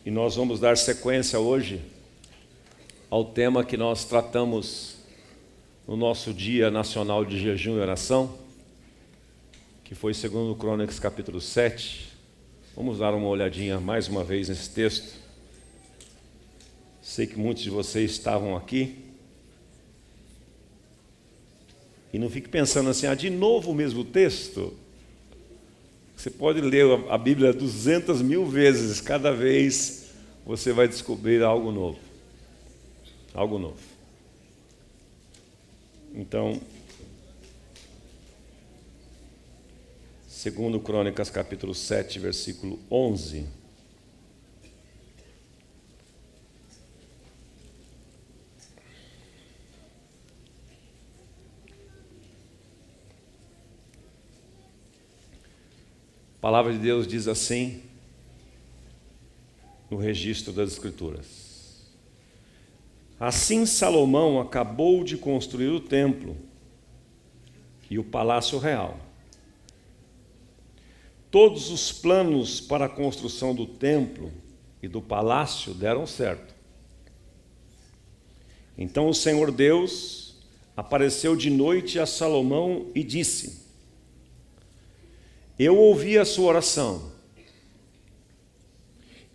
E nós vamos dar sequência hoje ao tema que nós tratamos no nosso Dia Nacional de Jejum e Oração, que foi segundo Crônicas capítulo 7. Vamos dar uma olhadinha mais uma vez nesse texto. Sei que muitos de vocês estavam aqui. E não fique pensando assim, de novo o mesmo texto. Você pode ler a Bíblia 200.000 vezes, cada vez você vai descobrir algo novo. Algo novo. Então, segundo Crônicas capítulo 7, versículo 11. A palavra de Deus diz assim, no registro das Escrituras: Assim Salomão acabou de construir o templo e o palácio real. Todos os planos para a construção do templo e do palácio deram certo. Então o Senhor Deus apareceu de noite a Salomão e disse: Eu ouvi a sua oração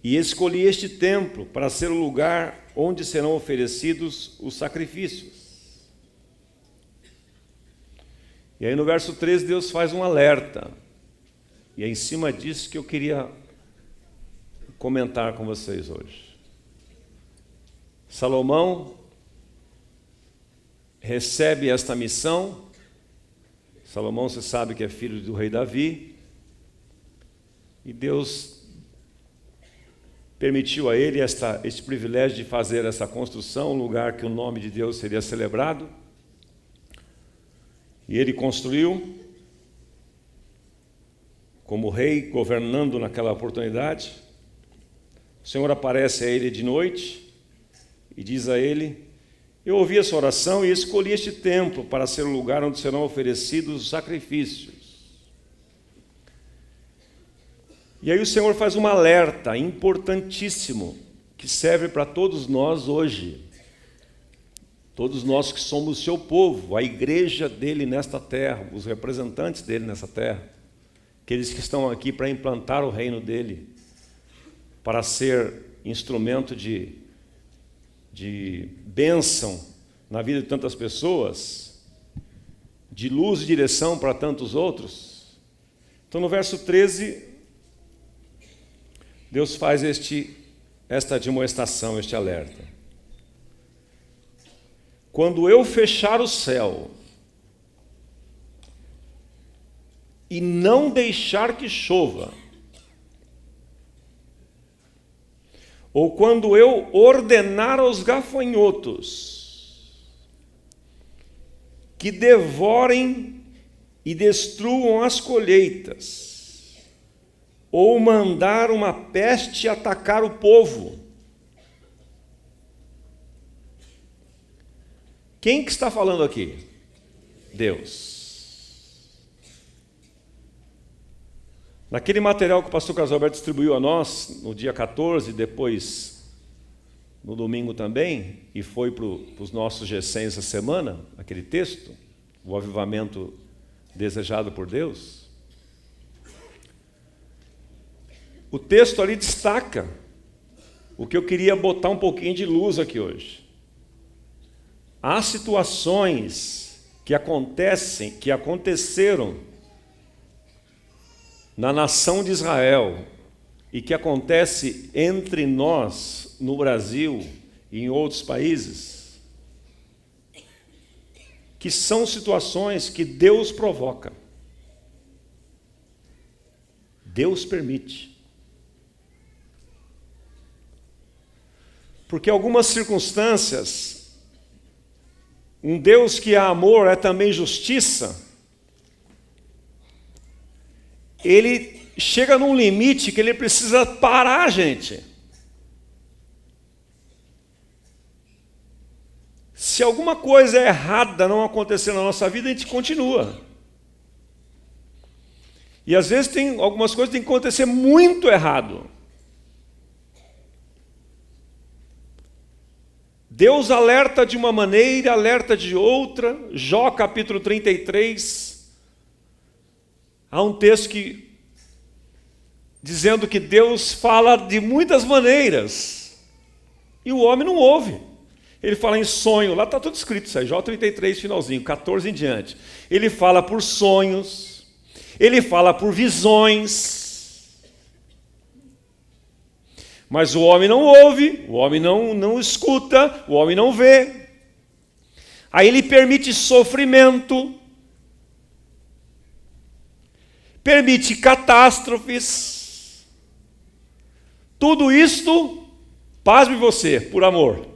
e escolhi este templo para ser o lugar onde serão oferecidos os sacrifícios. E aí no verso 13 Deus faz um alerta. E é em cima disso que eu queria comentar com vocês hoje. Salomão recebe esta missão. Salomão, você sabe que é filho do rei Davi. E Deus permitiu a ele este privilégio de fazer essa construção, um lugar que o nome de Deus seria celebrado. E ele construiu, como rei, governando naquela oportunidade. O Senhor aparece a ele de noite e diz a ele: Eu ouvi a sua oração e escolhi este templo para ser o lugar onde serão oferecidos os sacrifícios. E aí o Senhor faz um alerta importantíssimo que serve para todos nós hoje. Todos nós que somos o seu povo, a igreja dele nesta terra, os representantes dele nessa terra, aqueles que estão aqui para implantar o reino dele, para ser instrumento de bênção na vida de tantas pessoas, de luz e direção para tantos outros. Então no verso 13, Deus faz esta admoestação, este alerta. Quando eu fechar o céu e não deixar que chova, ou quando eu ordenar aos gafanhotos que devorem e destruam as colheitas, ou mandar uma peste atacar o povo. Quem que está falando aqui? Deus. Naquele material que o pastor Carlos Alberto distribuiu a nós, no dia 14, depois no domingo também, e foi para os nossos G100 essa semana, aquele texto, o avivamento desejado por Deus, o texto ali destaca o que eu queria botar um pouquinho de luz aqui hoje. Há situações que aconteceram na nação de Israel e que acontece entre nós no Brasil e em outros países, que são situações que Deus provoca. Deus permite. Porque algumas circunstâncias, um Deus que é amor é também justiça, ele chega num limite que ele precisa parar a gente. Se alguma coisa errada não acontecer na nossa vida, a gente continua. E às vezes tem algumas coisas que tem que acontecer muito errado. Deus alerta de uma maneira, alerta de outra. Jó capítulo 33, há um texto dizendo que Deus fala de muitas maneiras, e o homem não ouve. Ele fala em sonho, lá está tudo escrito, isso aí, Jó 33, finalzinho, 14 em diante. Ele fala por sonhos, ele fala por visões, mas o homem não ouve, o homem não escuta, o homem não vê. Aí ele permite sofrimento, permite catástrofes. Tudo isto, pasme você, por amor.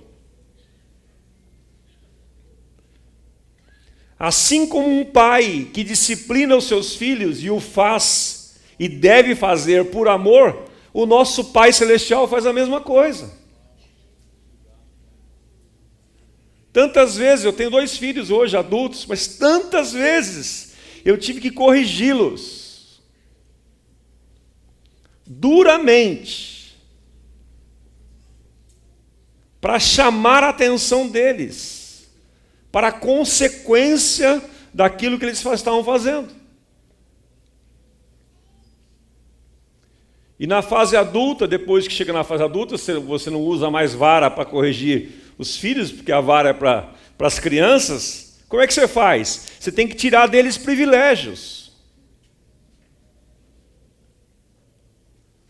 Assim como um pai que disciplina os seus filhos e o faz e deve fazer por amor, o nosso Pai Celestial faz a mesma coisa. Tantas vezes, eu tenho 2 filhos hoje, adultos, mas tantas vezes eu tive que corrigi-los duramente para chamar a atenção deles para a consequência daquilo que eles estavam fazendo. E na fase adulta, depois que chega na fase adulta, você não usa mais vara para corrigir os filhos, porque a vara é para as crianças. Como é que você faz? Você tem que tirar deles privilégios.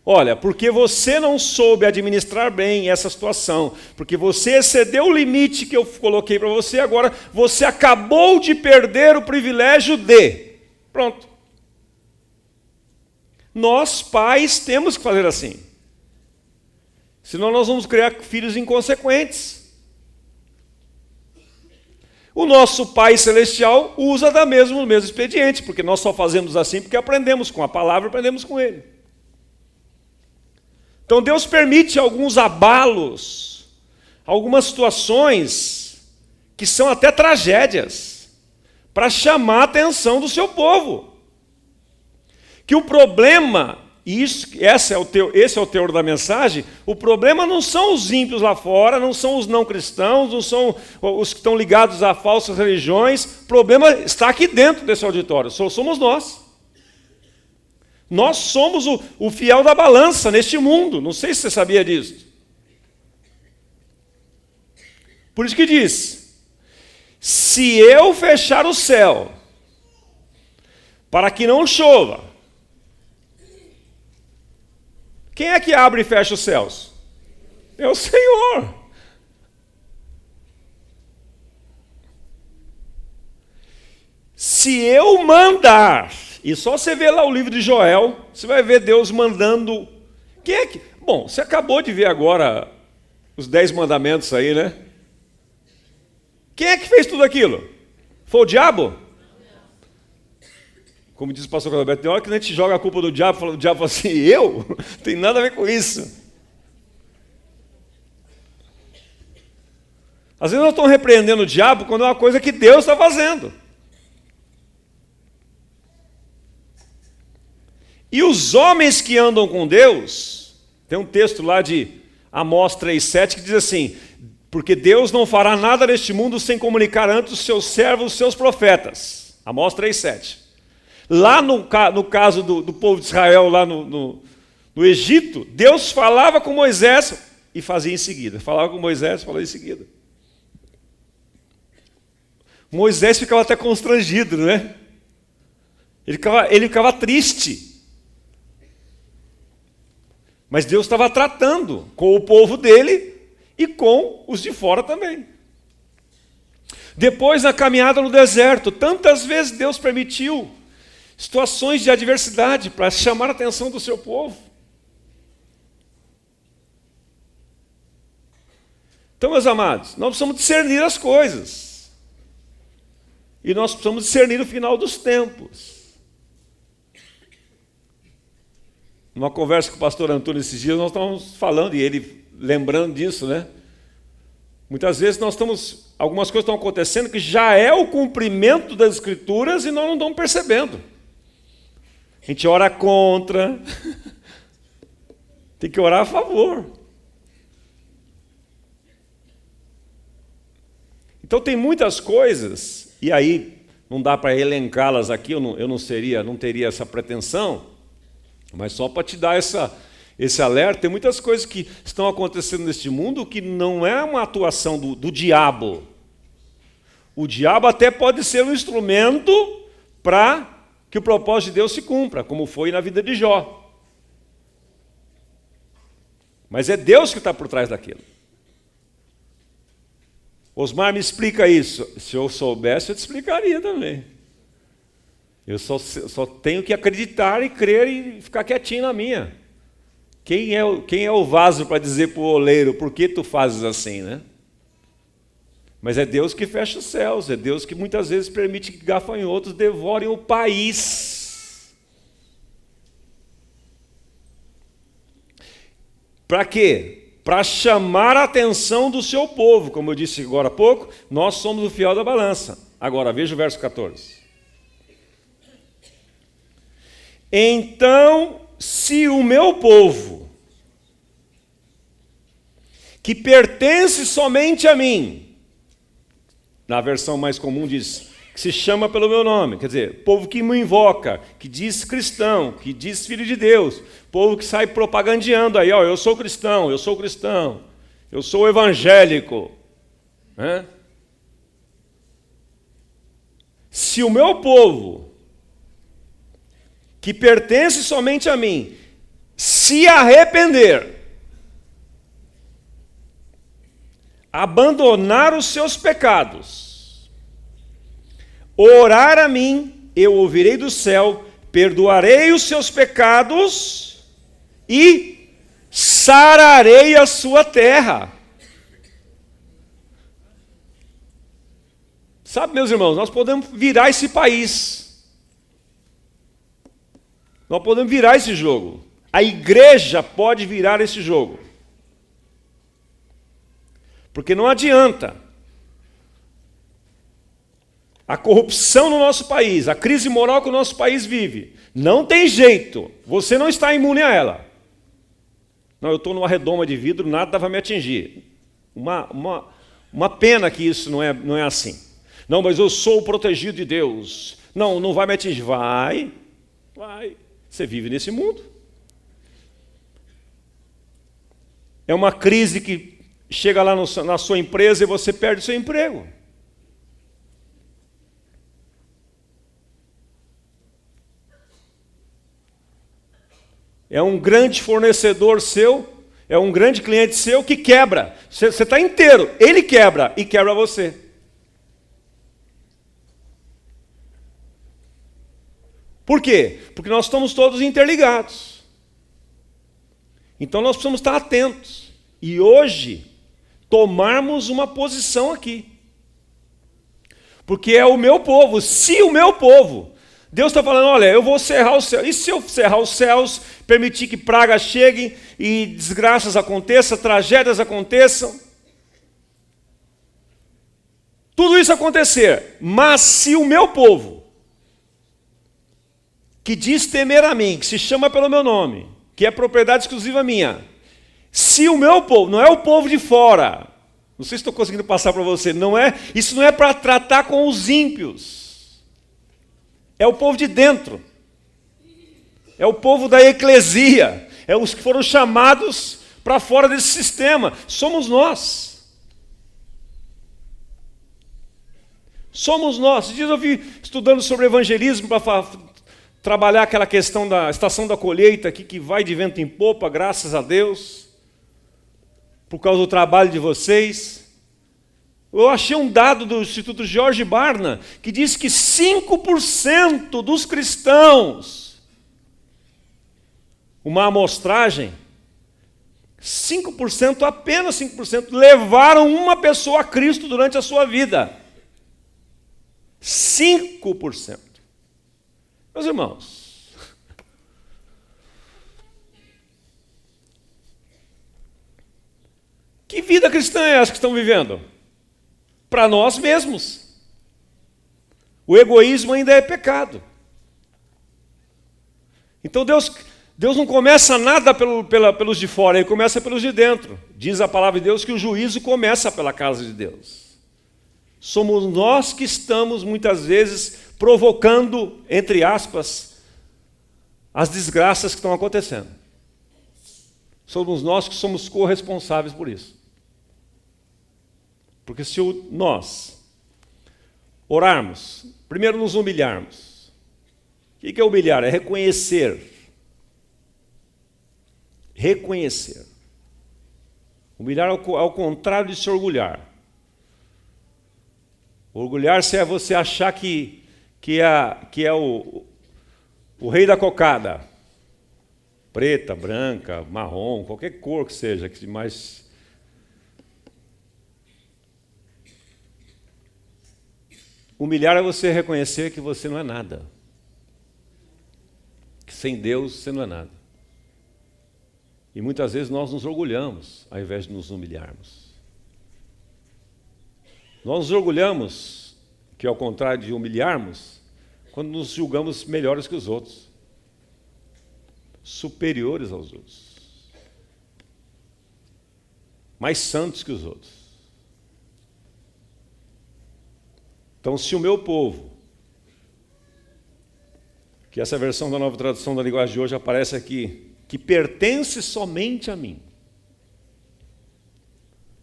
Olha, porque você não soube administrar bem essa situação, porque você excedeu o limite que eu coloquei para você, agora você acabou de perder o privilégio de. Pronto. Nós, pais, temos que fazer assim. Senão nós vamos criar filhos inconsequentes. O nosso Pai Celestial usa o mesmo expediente, porque nós só fazemos assim porque aprendemos com a palavra, aprendemos com Ele. Então Deus permite alguns abalos, algumas situações que são até tragédias, para chamar a atenção do seu povo. Que o problema, e esse é o teor da mensagem, o problema não são os ímpios lá fora, não são os não cristãos, não são os que estão ligados a falsas religiões, o problema está aqui dentro desse auditório, somos nós. Nós somos o fiel da balança neste mundo, não sei se você sabia disso. Por isso que diz, se eu fechar o céu, para que não chova, quem é que abre e fecha os céus? É o Senhor. Se eu mandar, e só você ver lá o livro de Joel, você vai ver Deus mandando. Quem é que? Bom, você acabou de ver agora os 10 mandamentos aí, né? Quem é que fez tudo aquilo? Foi o diabo? Como diz o pastor Roberto, tem hora que a gente joga a culpa do diabo, o diabo fala assim, eu? Não tem nada a ver com isso. Às vezes nós estamos repreendendo o diabo quando é uma coisa que Deus está fazendo. E os homens que andam com Deus, tem um texto lá de Amós 3,7 que diz assim, porque Deus não fará nada neste mundo sem comunicar antes os seus servos, os seus profetas. Amós 3,7. Lá no caso do povo de Israel, lá no Egito, Deus falava com Moisés e fazia em seguida. Falava com Moisés e falava em seguida. Moisés ficava até constrangido, né? Ele ficava triste. Mas Deus estava tratando com o povo dele e com os de fora também. Depois, na caminhada no deserto, tantas vezes Deus permitiu situações de adversidade para chamar a atenção do seu povo. Então, meus amados, nós precisamos discernir as coisas. E nós precisamos discernir o final dos tempos. Numa conversa com o pastor Antônio esses dias, nós estávamos falando, e ele lembrando disso, né? Muitas vezes algumas coisas estão acontecendo que já é o cumprimento das Escrituras e nós não estamos percebendo. A gente ora contra, tem que orar a favor. Então tem muitas coisas, e aí não dá para elencá-las aqui, eu não teria essa pretensão, mas só para te dar esse alerta, tem muitas coisas que estão acontecendo neste mundo que não é uma atuação do diabo. O diabo até pode ser um instrumento para que o propósito de Deus se cumpra, como foi na vida de Jó. Mas é Deus que está por trás daquilo. Osmar, me explica isso. Se eu soubesse, eu te explicaria também. Eu só tenho que acreditar e crer e ficar quietinho na minha. Quem é o vaso para dizer para o oleiro, por que tu fazes assim, né? Mas é Deus que fecha os céus, é Deus que muitas vezes permite que gafanhotos devorem o país. Para quê? Para chamar a atenção do seu povo. Como eu disse agora há pouco, nós somos o fiel da balança. Agora, veja o verso 14. Então, se o meu povo, que pertence somente a mim, na versão mais comum diz, que se chama pelo meu nome, quer dizer, povo que me invoca, que diz cristão, que diz filho de Deus, povo que sai propagandeando aí, ó, eu sou cristão, eu sou evangélico. Né? Se o meu povo, que pertence somente a mim, se arrepender, abandonar os seus pecados, orar a mim, eu ouvirei do céu, perdoarei os seus pecados e sararei a sua terra. Sabe, meus irmãos, nós podemos virar esse país. Nós podemos virar esse jogo. A igreja pode virar esse jogo. Porque não adianta. A corrupção no nosso país, a crise moral que o nosso país vive, não tem jeito. Você não está imune a ela. Não, eu estou numa redoma de vidro, nada vai me atingir. Uma pena que isso não é assim. Não, mas eu sou o protegido de Deus. Não vai me atingir. Vai. Você vive nesse mundo. É uma crise que chega lá na sua empresa e você perde o seu emprego. É um grande fornecedor seu, é um grande cliente seu que quebra. Você está inteiro, ele quebra e quebra você. Por quê? Porque nós estamos todos interligados. Então nós precisamos estar atentos. E hoje, tomarmos uma posição aqui. Porque é o meu povo. Se o meu povo, Deus está falando, olha, eu vou cerrar os céus. E se eu cerrar os céus, permitir que pragas cheguem e desgraças aconteçam, tragédias aconteçam? Tudo isso acontecer. Mas se o meu povo, que diz temer a mim, que se chama pelo meu nome, que é propriedade exclusiva minha, se o meu povo, não é o povo de fora, não sei se estou conseguindo passar para você, isso não é para tratar com os ímpios, é o povo de dentro, é o povo da eclesia, é os que foram chamados para fora desse sistema, somos nós. Somos nós. Esses dias eu vi estudando sobre evangelismo para trabalhar aquela questão da estação da colheita aqui, que vai de vento em popa, graças a Deus, por causa do trabalho de vocês. Eu achei um dado do Instituto George Barna, que diz que 5% dos cristãos, uma amostragem, 5%, apenas 5%, levaram uma pessoa a Cristo durante a sua vida. 5%. Meus irmãos, que vida cristã é essa que estão vivendo? Para nós mesmos. O egoísmo ainda é pecado. Então Deus não começa nada pelos de fora, Ele começa pelos de dentro. Diz a palavra de Deus que o juízo começa pela casa de Deus. Somos nós que estamos, muitas vezes, provocando, entre aspas, as desgraças que estão acontecendo. Somos nós que somos corresponsáveis por isso. Porque se nós orarmos, primeiro nos humilharmos. O que é humilhar? É reconhecer. Reconhecer. Humilhar ao contrário de se orgulhar. Orgulhar-se é você achar que é o rei da cocada. Preta, branca, marrom, qualquer cor que seja, que mais... Humilhar é você reconhecer que você não é nada. Que sem Deus você não é nada. E muitas vezes nós nos orgulhamos, ao invés de nos humilharmos. Nós nos orgulhamos, que ao contrário de humilharmos, quando nos julgamos melhores que os outros. Superiores aos outros. Mais santos que os outros. Então, se o meu povo, que essa versão da Nova Tradução da Linguagem de hoje aparece aqui, que pertence somente a mim,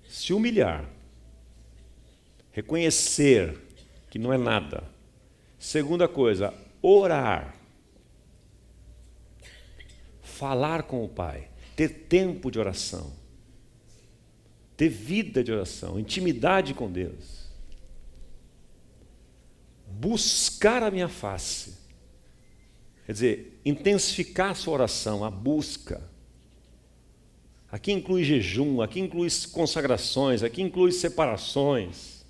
se humilhar, reconhecer que não é nada. Segunda coisa, orar. Falar com o Pai, ter tempo de oração, ter vida de oração, intimidade com Deus. Buscar a minha face. Quer dizer, intensificar a sua oração, a busca. Aqui inclui jejum, aqui inclui consagrações, aqui inclui separações.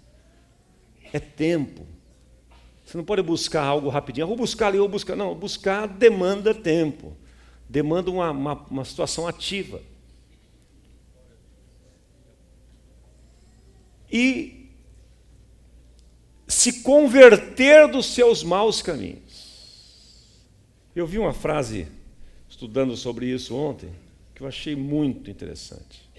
É tempo. Você não pode buscar algo rapidinho. Vou buscar ali, vou buscar. Não, buscar demanda tempo. Demanda uma situação ativa. E se converter dos seus maus caminhos. Eu vi uma frase, estudando sobre isso ontem, que eu achei muito interessante.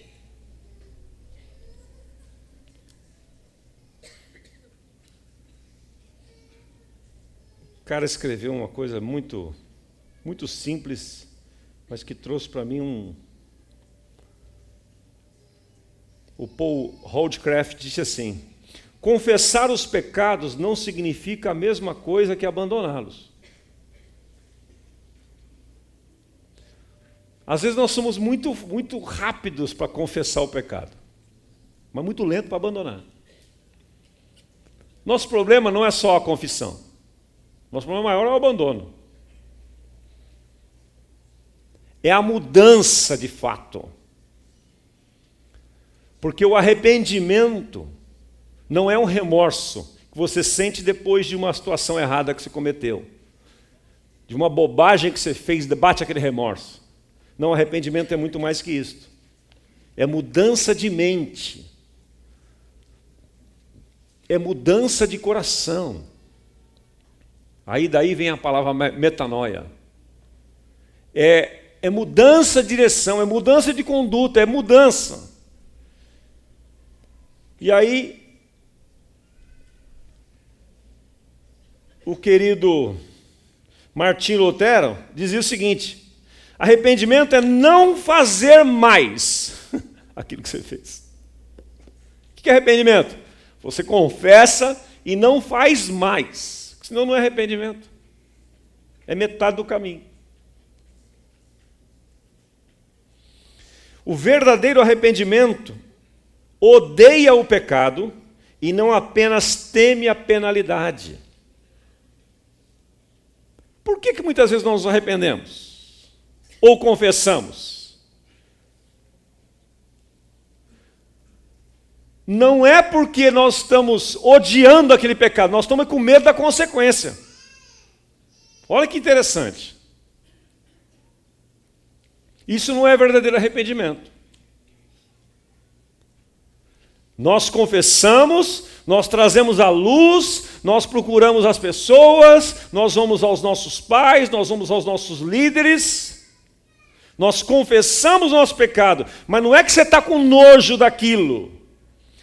O cara escreveu uma coisa muito, muito simples, mas que trouxe para mim O Paul Holdcraft disse assim: confessar os pecados não significa a mesma coisa que abandoná-los. Às vezes nós somos muito rápidos para confessar o pecado, mas muito lento para abandonar. Nosso problema não é só a confissão. Nosso problema maior é o abandono. É a mudança de fato. Porque o arrependimento não é um remorso que você sente depois de uma situação errada que você cometeu. De uma bobagem que você fez, bate aquele remorso. Não, o arrependimento é muito mais que isso. É mudança de mente. É mudança de coração. Aí daí vem a palavra metanoia. É mudança de direção, é mudança de conduta, é mudança. E aí, o querido Martim Lutero dizia o seguinte: arrependimento é não fazer mais aquilo que você fez. O que é arrependimento? Você confessa e não faz mais. Senão não é arrependimento. É metade do caminho. O verdadeiro arrependimento odeia o pecado e não apenas teme a penalidade. Por que muitas vezes nós nos arrependemos? Ou confessamos? Não é porque nós estamos odiando aquele pecado, nós estamos com medo da consequência. Olha que interessante. Isso não é verdadeiro arrependimento. Nós confessamos, nós trazemos a luz, nós procuramos as pessoas, nós vamos aos nossos pais, nós vamos aos nossos líderes, nós confessamos o nosso pecado, mas não é que você está com nojo daquilo.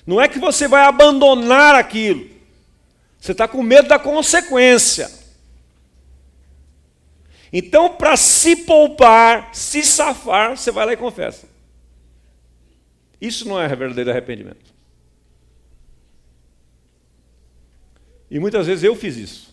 Não é que você vai abandonar aquilo. Você está com medo da consequência. Então, para se poupar, se safar, você vai lá e confessa. Isso não é verdadeiro arrependimento. E muitas vezes eu fiz isso.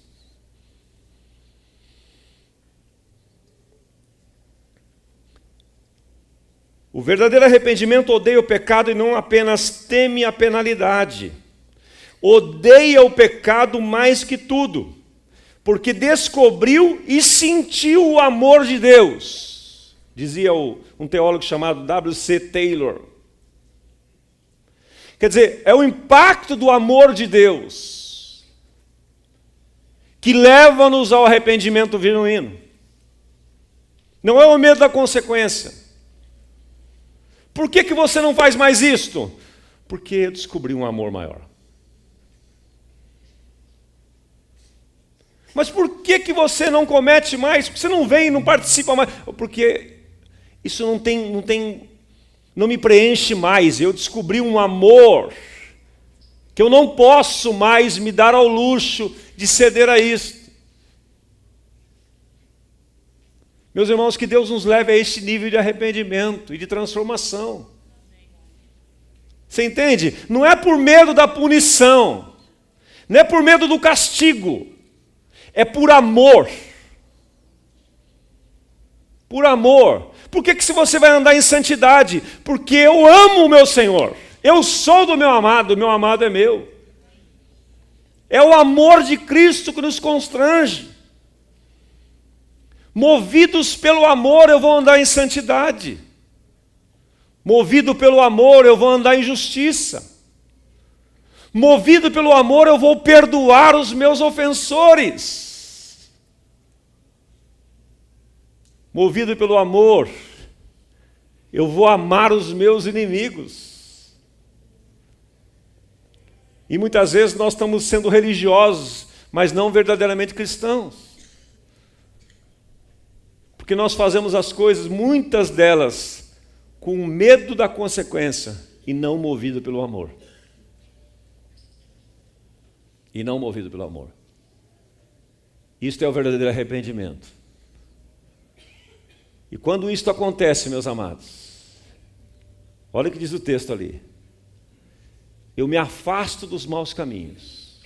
O verdadeiro arrependimento odeia o pecado e não apenas teme a penalidade. Odeia o pecado mais que tudo, porque descobriu e sentiu o amor de Deus. Dizia um teólogo chamado W.C. Taylor. Quer dizer, é o impacto do amor de Deus que leva-nos ao arrependimento genuíno. Não é o medo da consequência. Por que você não faz mais isto? Porque eu descobri um amor maior. Mas por que você não comete mais? Porque você não vem, não participa mais? Porque isso não me preenche mais. Eu descobri um amor que eu não posso mais me dar ao luxo de ceder a isto. Meus irmãos, que Deus nos leve a este nível de arrependimento e de transformação. Você entende? Não é por medo da punição, não é por medo do castigo, é por amor. Por amor. Por que se você vai andar em santidade? Porque eu amo o meu Senhor. Eu sou do meu amado, o meu amado é meu. É o amor de Cristo que nos constrange. Movidos pelo amor, eu vou andar em santidade. Movido pelo amor, eu vou andar em justiça. Movido pelo amor, eu vou perdoar os meus ofensores. Movido pelo amor, eu vou amar os meus inimigos. E muitas vezes nós estamos sendo religiosos, mas não verdadeiramente cristãos. Porque nós fazemos as coisas, muitas delas, com medo da consequência e não movido pelo amor. E não movido pelo amor. Isto é o verdadeiro arrependimento. E quando isto acontece, meus amados, olha o que diz o texto ali. Eu me afasto dos maus caminhos.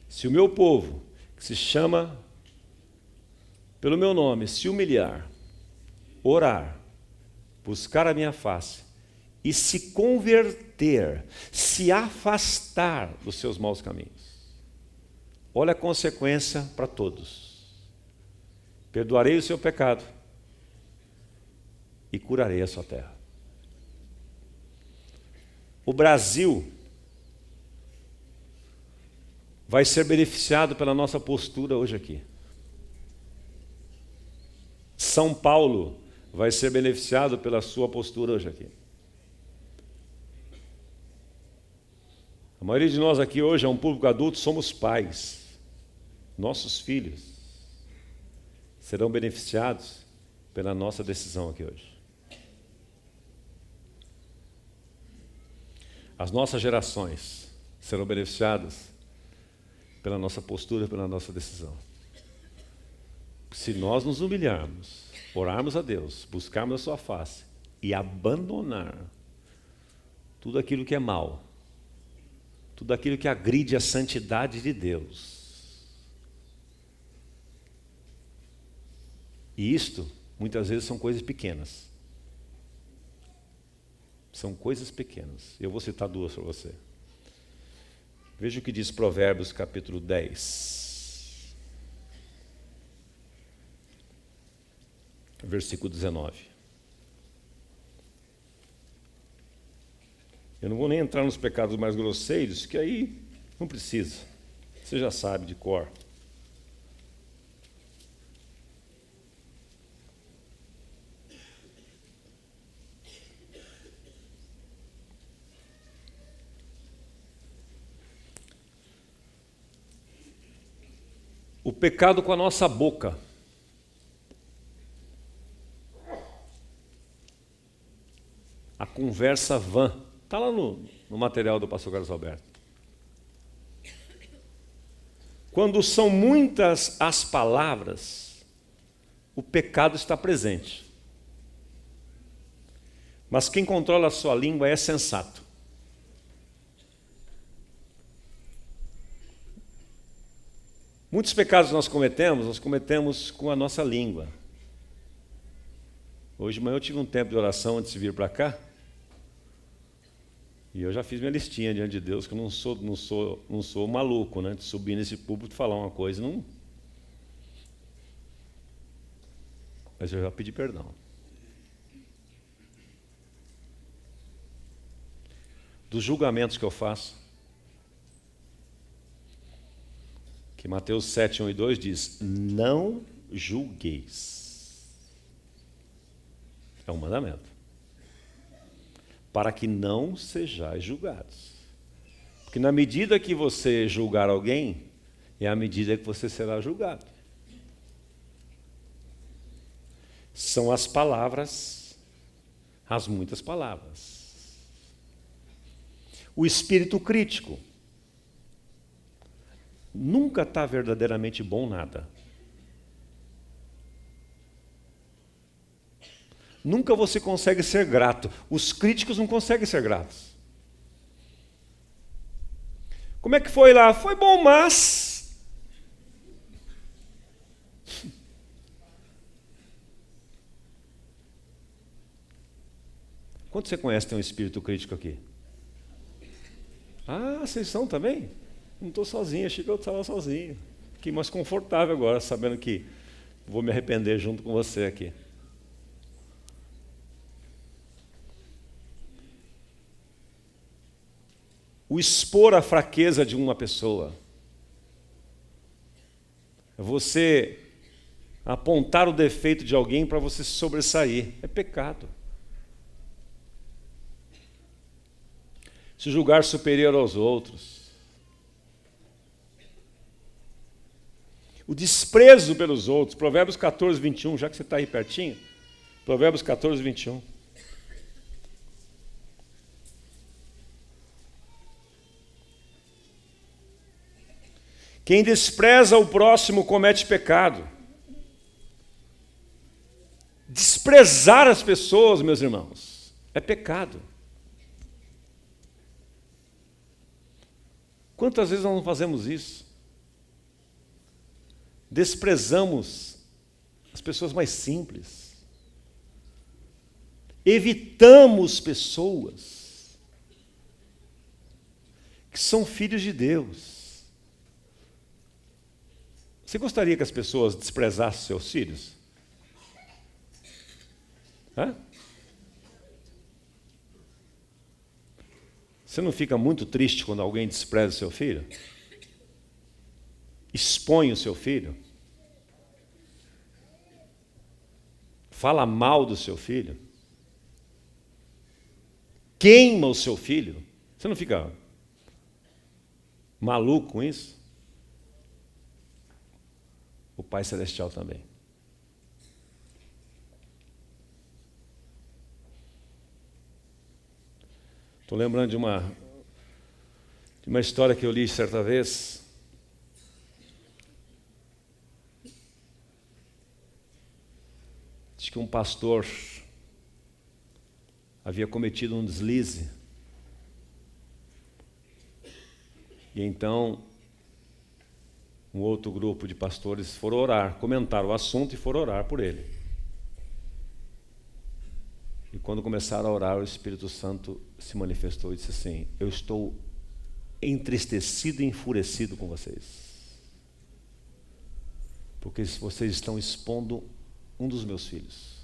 Se o meu povo, que se chama pelo meu nome, se humilhar, orar, buscar a minha face e se converter, se afastar dos seus maus caminhos. Olha a consequência para todos. Perdoarei o seu pecado e curarei a sua terra. O Brasil vai ser beneficiado pela nossa postura hoje aqui. São Paulo vai ser beneficiado pela sua postura hoje aqui. A maioria de nós aqui hoje é um público adulto, somos pais. Nossos filhos serão beneficiados pela nossa decisão aqui hoje. As nossas gerações serão beneficiadas pela nossa postura, pela nossa decisão. Se nós nos humilharmos, orarmos a Deus, buscarmos a sua face e abandonar tudo aquilo que é mal, tudo aquilo que agride a santidade de Deus. E isto, muitas vezes, são coisas pequenas. São coisas pequenas. Eu vou citar duas para você. Veja o que diz Provérbios capítulo 10. Versículo 19. Eu não vou nem entrar nos pecados mais grosseiros, que aí não precisa. Você já sabe de cor. O pecado com a nossa boca. a conversa vã. Está lá no material do pastor Carlos Alberto. Quando são muitas as palavras, o pecado está presente. Mas quem controla a sua língua é sensato. Muitos pecados nós cometemos com a nossa língua. Hoje de manhã eu tive um tempo de oração antes de vir para cá. E eu já fiz minha listinha diante de Deus, que eu não sou maluco, né? De subir nesse púlpito e falar uma coisa. Não. Mas eu já pedi perdão. Dos julgamentos que eu faço, que Mateus 7, 1 e 2 diz, não julgueis. É um mandamento. Para que não sejais julgados. Porque na medida que você julgar alguém, é a medida que você será julgado. São as palavras, as muitas palavras. O espírito crítico. Nunca está verdadeiramente bom nada. Nunca você consegue ser grato. Os críticos não conseguem ser gratos. Como é que foi lá? Foi bom, mas... Quanto você conhece tem um espírito crítico aqui? Ah, vocês são também? Não estou sozinho, achei que eu estava sozinho. Fiquei mais confortável agora, sabendo que vou me arrepender junto com você aqui. O expor a fraqueza de uma pessoa. É você apontar o defeito de alguém para você se sobressair. É pecado. Se julgar superior aos outros. O desprezo pelos outros. Provérbios 14, 21, já que você está aí pertinho. Provérbios 14, 21. Quem despreza o próximo comete pecado. Desprezar as pessoas, meus irmãos, é pecado. Quantas vezes nós não fazemos isso? Desprezamos as pessoas mais simples. Evitamos pessoas que são filhos de Deus. Você gostaria que as pessoas desprezassem seus filhos? Hã? Você não fica muito triste quando alguém despreza o seu filho? Expõe o seu filho? Fala mal do seu filho? Queima o seu filho? Você não fica maluco com isso? O Pai Celestial também. Estou lembrando de uma história que eu li certa vez. Diz que um pastor havia cometido um deslize. E então um outro grupo de pastores foram orar, comentaram o assunto e foram orar por ele. E quando começaram a orar, o Espírito Santo se manifestou e disse assim: eu estou entristecido e enfurecido com vocês, porque vocês estão expondo um dos meus filhos.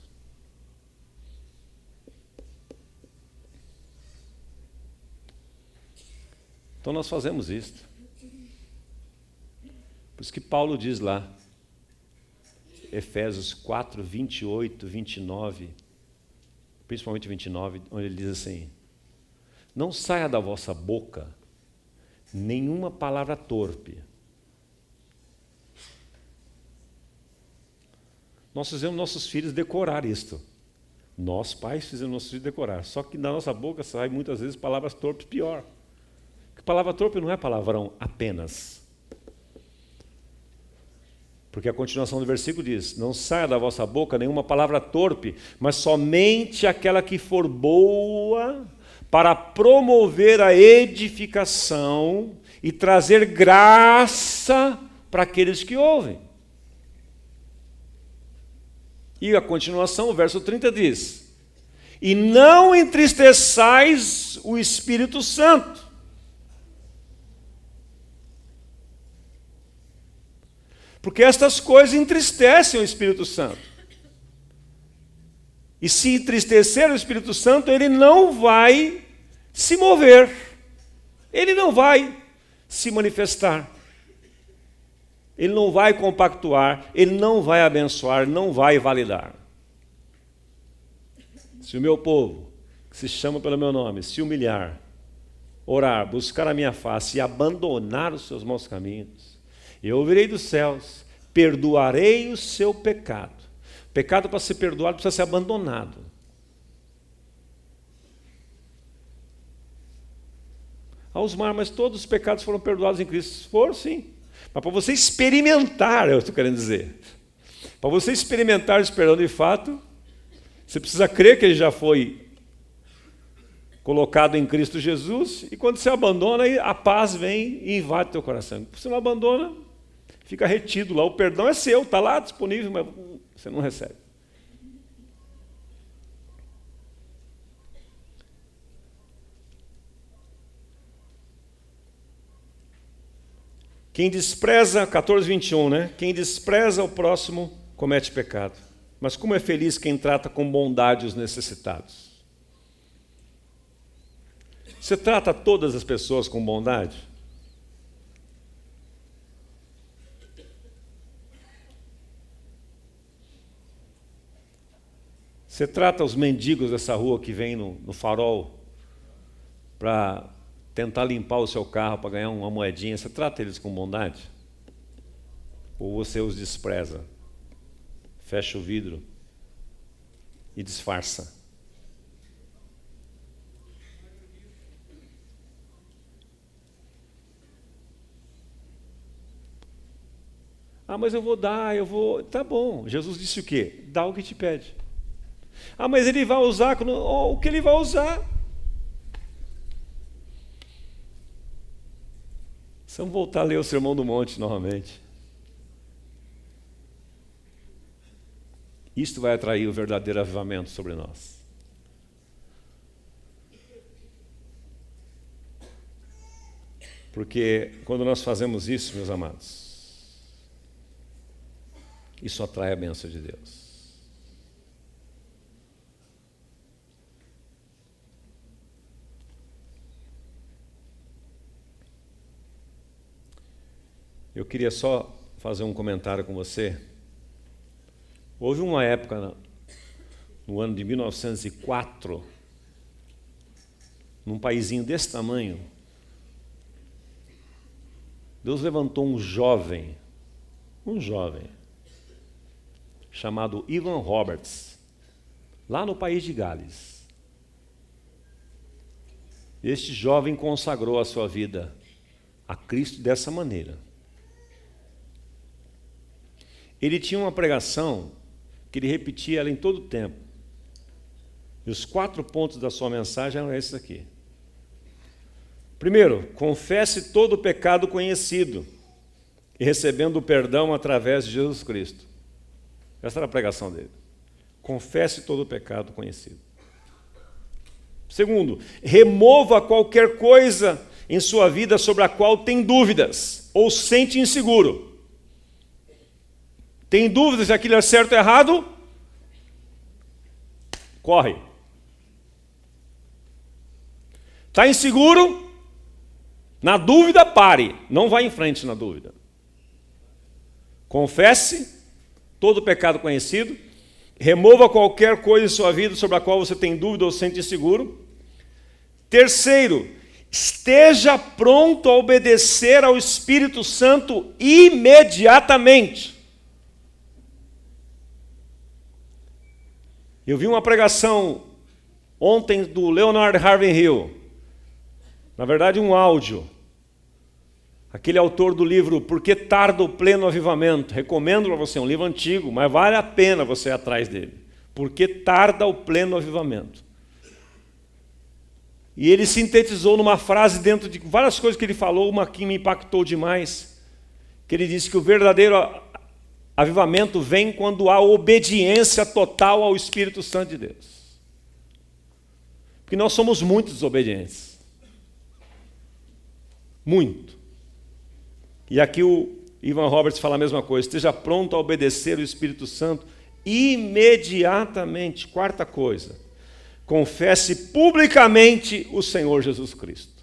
Então nós fazemos isto. Por isso que Paulo diz lá, Efésios 4, 28, 29, principalmente 29, onde ele diz assim: não saia da vossa boca nenhuma palavra torpe. Nós fizemos nossos filhos decorar isto. Nós, pais, fizemos nosso filho decorar. Só que da nossa boca saem muitas vezes palavras torpes pior. Porque palavra torpe não é palavrão apenas. Porque a continuação do versículo diz: não saia da vossa boca nenhuma palavra torpe, mas somente aquela que for boa para promover a edificação e trazer graça para aqueles que ouvem. E a continuação, o verso 30 diz: e não entristeçais o Espírito Santo. Porque estas coisas entristecem o Espírito Santo. E se entristecer o Espírito Santo, ele não vai se mover. Ele não vai se manifestar. Ele não vai compactuar, ele não vai abençoar, não vai validar. Se o meu povo, que se chama pelo meu nome, se humilhar, orar, buscar a minha face e abandonar os seus maus caminhos, eu ouvirei dos céus, perdoarei o seu pecado. Pecado, para ser perdoado, precisa ser abandonado. Osmar, mas todos os pecados foram perdoados em Cristo. Foram, sim. Mas para você experimentar, eu estou querendo dizer. Para você experimentar esse perdão de fato, você precisa crer que ele já foi colocado em Cristo Jesus, e quando você abandona, a paz vem e invade teu coração. Se você não abandona, fica retido lá. O perdão é seu, está lá disponível, mas você não recebe. Quem despreza, 14:21, né? Quem despreza o próximo comete pecado. Mas como é feliz quem trata com bondade os necessitados. Você trata todas as pessoas com bondade? Você trata os mendigos dessa rua que vem no farol para tentar limpar o seu carro, para ganhar uma moedinha, você trata eles com bondade? Ou você os despreza, fecha o vidro e disfarça? Ah, mas eu vou dar, eu vou... Tá bom, Jesus disse o quê? Dá o que te pede. Ah, mas ele vai usar... o que ele vai usar? Vamos voltar a ler o Sermão do Monte novamente. Isto vai atrair o verdadeiro avivamento sobre nós. Porque quando nós fazemos isso, meus amados, isso atrai a bênção de Deus. Eu queria só fazer um comentário com você. Houve uma época, no ano de 1904, num paísinho desse tamanho, Deus levantou um jovem, chamado Ivan Roberts, lá no país de Gales. Este jovem consagrou a sua vida a Cristo dessa maneira. Ele tinha uma pregação que ele repetia ela em todo o tempo. E os 4 pontos da sua mensagem eram esses aqui. Primeiro, confesse todo o pecado conhecido e recebendo o perdão através de Jesus Cristo. Essa era a pregação dele. Confesse todo o pecado conhecido. Segundo, remova qualquer coisa em sua vida sobre a qual tem dúvidas ou sente inseguro. Tem dúvidas se aquilo é certo ou errado? Corre. Está inseguro? Na dúvida, pare. Não vá em frente na dúvida. Confesse todo o pecado conhecido. Remova qualquer coisa em sua vida sobre a qual você tem dúvida ou sente inseguro. Terceiro, esteja pronto a obedecer ao Espírito Santo imediatamente. Eu vi uma pregação ontem do Leonard Ravenhill, na verdade um áudio, aquele autor do livro Por que Tarda o Pleno Avivamento. Recomendo para você, é um livro antigo, mas vale a pena você ir atrás dele. Por que tarda o pleno avivamento? E ele sintetizou numa frase, dentro de várias coisas que ele falou, uma que me impactou demais, que ele disse que o verdadeiro avivamento vem quando há obediência total ao Espírito Santo de Deus. Porque nós somos muito desobedientes. Muito. E aqui o Ivan Roberts fala a mesma coisa. Esteja pronto a obedecer o Espírito Santo imediatamente. Quarta coisa. Confesse publicamente o Senhor Jesus Cristo.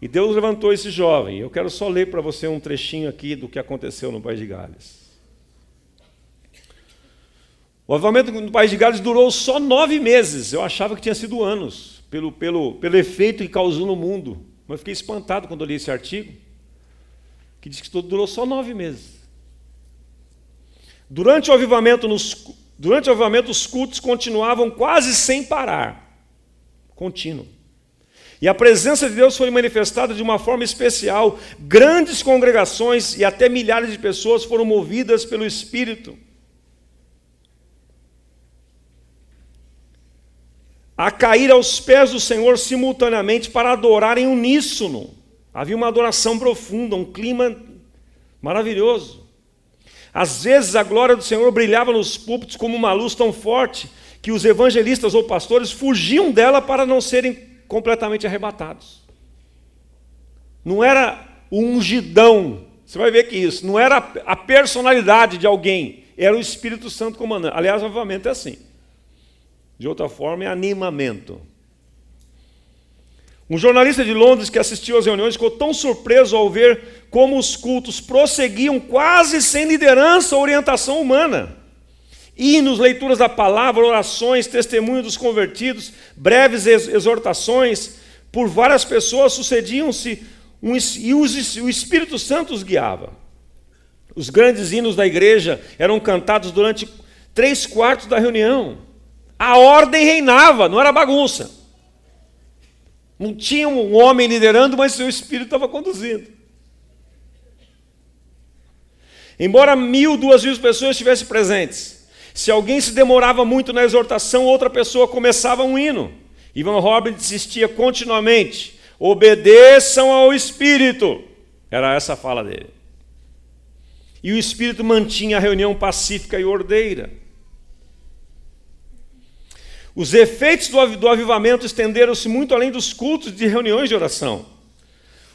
E Deus levantou esse jovem. Eu quero só ler para você um trechinho aqui do que aconteceu no País de Gales. O avivamento no País de Gales durou só 9 meses. Eu achava que tinha sido anos, pelo efeito que causou no mundo. Mas fiquei espantado quando eu li esse artigo, que diz que tudo durou só 9 meses. Durante o avivamento, os cultos continuavam quase sem parar. Contínuo. E a presença de Deus foi manifestada de uma forma especial. Grandes congregações e até milhares de pessoas foram movidas pelo Espírito a cair aos pés do Senhor simultaneamente para adorar em uníssono. Havia uma adoração profunda, um clima maravilhoso. Às vezes a glória do Senhor brilhava nos púlpitos como uma luz tão forte que os evangelistas ou pastores fugiam dela para não serem completamente arrebatados. Não era o ungidão, você vai ver que isso, não era a personalidade de alguém, era o Espírito Santo comandando. Aliás, o avivamento é assim. De outra forma, é animamento. Um jornalista de Londres que assistiu às reuniões ficou tão surpreso ao ver como os cultos prosseguiam quase sem liderança ou orientação humana. Hinos, leituras da palavra, orações, testemunho dos convertidos, breves exortações por várias pessoas sucediam-se e o Espírito Santo os guiava. Os grandes hinos da igreja eram cantados durante 3/4 da reunião. A ordem reinava, não era bagunça. Não tinha um homem liderando, mas seu Espírito estava conduzindo. Embora 1.000, 2.000 pessoas estivessem presentes, se alguém se demorava muito na exortação, outra pessoa começava um hino. Ivan Roberts insistia continuamente: obedeçam ao Espírito. Era essa a fala dele. E o Espírito mantinha a reunião pacífica e ordeira. Os efeitos do avivamento estenderam-se muito além dos cultos de reuniões de oração.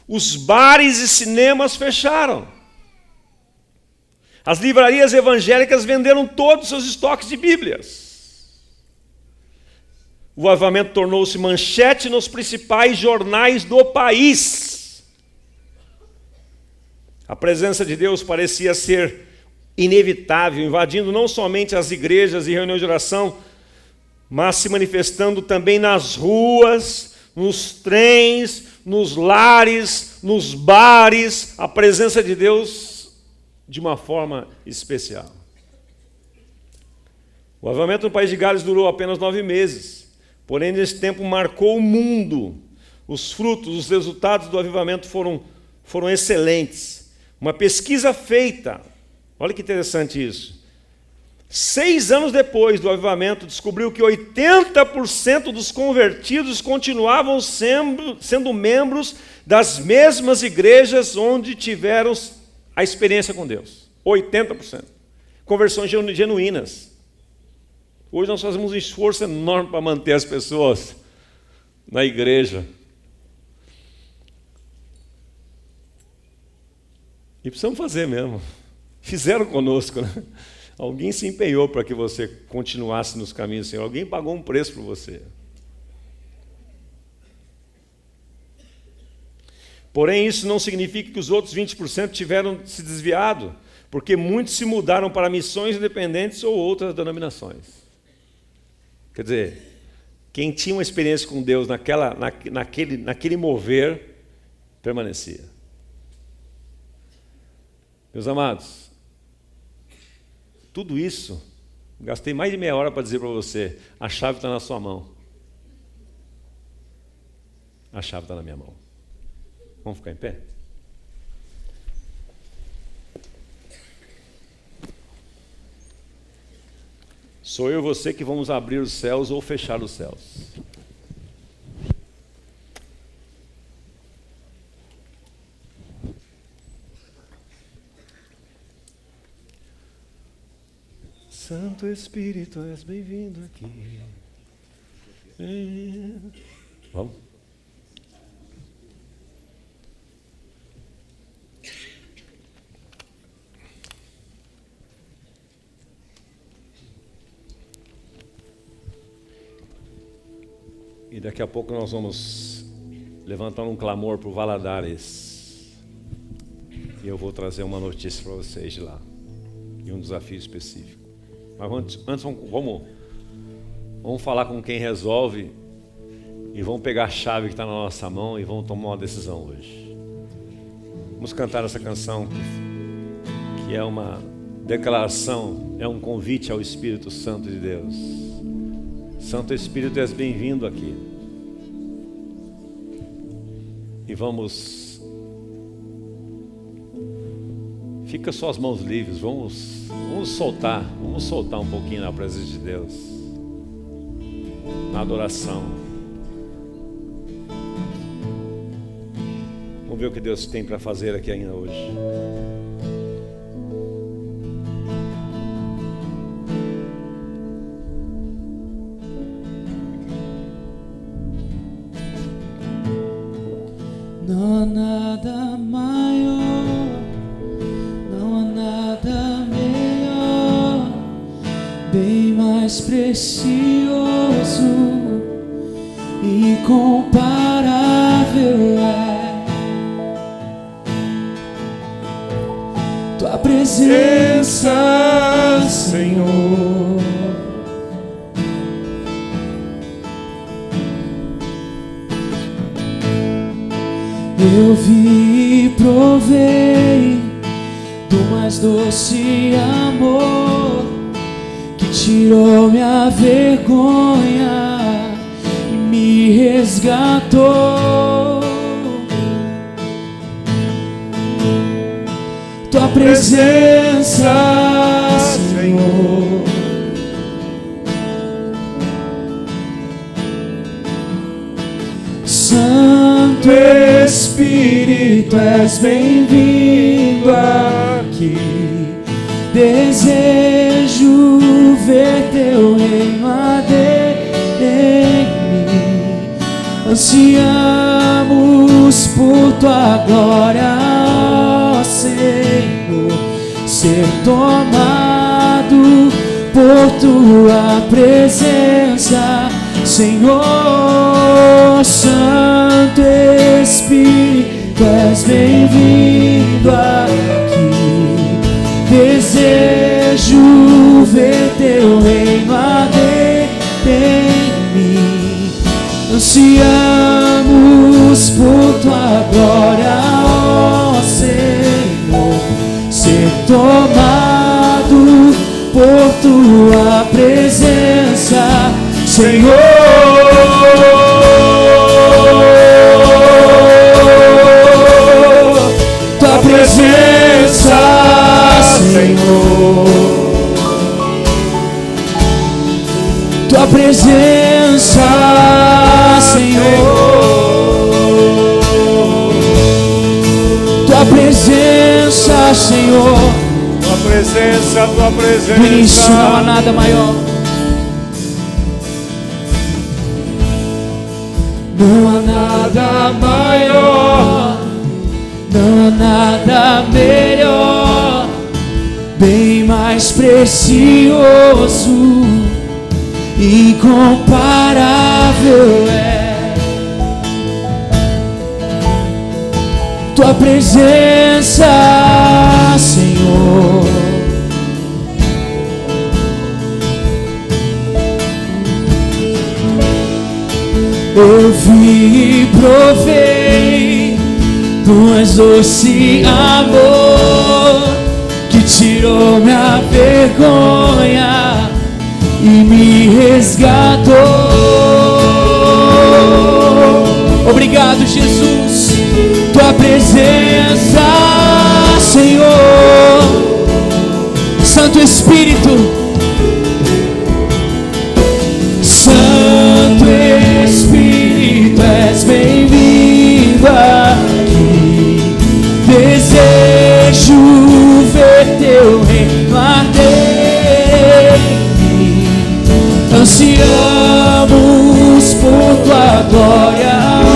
Os bares e cinemas fecharam. As livrarias evangélicas venderam todos os seus estoques de Bíblias. O avivamento tornou-se manchete nos principais jornais do país. A presença de Deus parecia ser inevitável, invadindo não somente as igrejas e reuniões de oração, mas se manifestando também nas ruas, nos trens, nos lares, nos bares, a presença de Deus de uma forma especial. O avivamento no País de Gales durou apenas 9 meses, porém nesse tempo marcou o mundo. Os frutos, os resultados do avivamento foram excelentes. Uma pesquisa feita, olha que interessante isso, 6 anos depois do avivamento, descobriu que 80% dos convertidos continuavam sendo membros das mesmas igrejas onde tiveram a experiência com Deus. 80%. Conversões genuínas. Hoje nós fazemos um esforço enorme para manter as pessoas na igreja. E precisamos fazer mesmo. Fizeram conosco, né? Alguém se empenhou para que você continuasse nos caminhos do Senhor. Alguém pagou um preço por você. Porém, isso não significa que os outros 20% tiveram se desviado, porque muitos se mudaram para missões independentes ou outras denominações. Quer dizer, quem tinha uma experiência com Deus naquele mover, permanecia. Meus amados, tudo isso Gastei mais de meia hora para dizer para você, a chave está na sua mão. A chave está na minha mão. Vamos ficar em pé? Sou eu e você que vamos abrir os céus ou fechar os céus. Santo Espírito, és bem-vindo aqui. Vamos? E daqui a pouco nós vamos levantar um clamor para o Valadares. E eu vou trazer uma notícia para vocês de lá. E um desafio específico. Mas antes vamos falar com quem resolve. E vamos pegar a chave que está na nossa mão e vamos tomar uma decisão hoje. Vamos cantar essa canção que é uma declaração, é um convite ao Espírito Santo de Deus. Santo Espírito, és bem-vindo aqui. E vamos... Fica só as mãos livres, vamos soltar um pouquinho na presença de Deus. Na adoração. Vamos ver o que Deus tem para fazer aqui ainda hoje. Não há nada maior, não há nada melhor, bem mais precioso e incomparável é tua presença, Senhor. Eu vi e provei do mais doce amor que tirou minha vergonha e me resgatou. Tua presença, Senhor. Santo Espírito, és bem-vindo aqui. Desejo ver teu reino arder em mim. Ansiamos por tua glória, ó Senhor, ser tomado por tua presença, Senhor. Santo Espírito, és bem-vindo aqui. Desejo ver teu reino arder em mim. Ansiamos por tua glória, ó Senhor, ser tomado por tua presença, Senhor. Tua presença, Senhor. Tua presença, Senhor. Tua presença, Senhor. Tua presença, tua presença. No início não há nada maior. Não há nada maior, não há nada melhor, bem mais precioso, incomparável é tua presença, Senhor. Eu vi e provei do mais doce amor que tirou minha vergonha e me resgatou. Obrigado, Jesus, tua presença, Senhor. Santo Espírito, Santo Espírito, és bem-vindo aqui. Desejo ver teu reino arder em mim. Ansiamos por tua glória, ó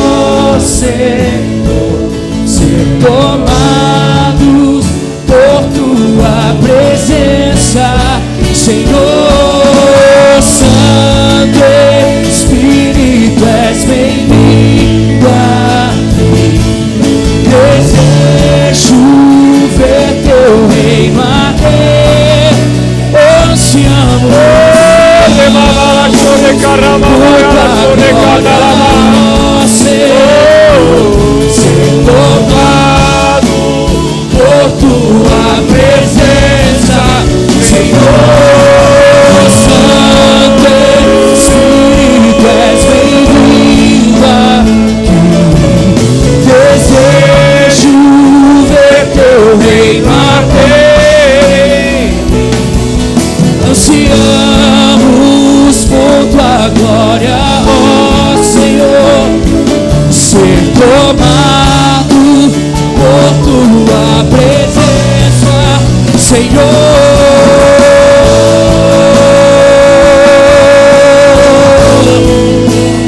Senhor, ser tomados por tua presença, Senhor. Santo Espírito, és bem-vindo aqui. Desejo ver teu reino arder. Ansiamos por tua glória, Senhor, ser tomado por tua presença, Senhor. Santo Espírito, és bem-vindo aqui. Desejo ver teu reino arder. Ansiamos por tua glória, ó Senhor, ser tomado por tua presença, Senhor.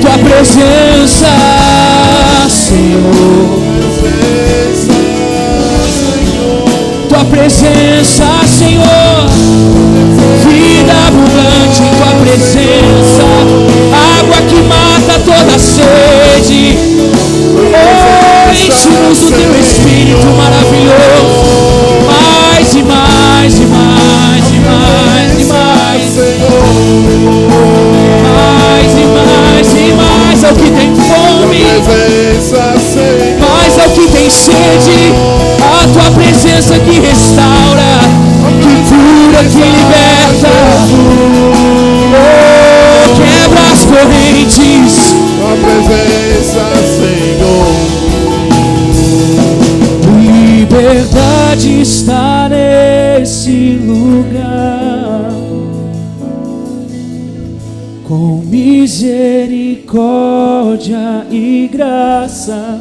Tua presença, Senhor. Tua presença, Senhor. Vida abundante em tua presença, água que mata toda sede. Oh, enche-nos do teu Espírito maravilhoso, mais e mais e mais e mais e mais, mais e mais e mais ao que tem fome, mais ao que tem sede. A tua presença que restaura, que cura, que liberta. Oh, quebra as correntes. Tua presença, Senhor. Liberdade está nesse lugar, com misericórdia e graça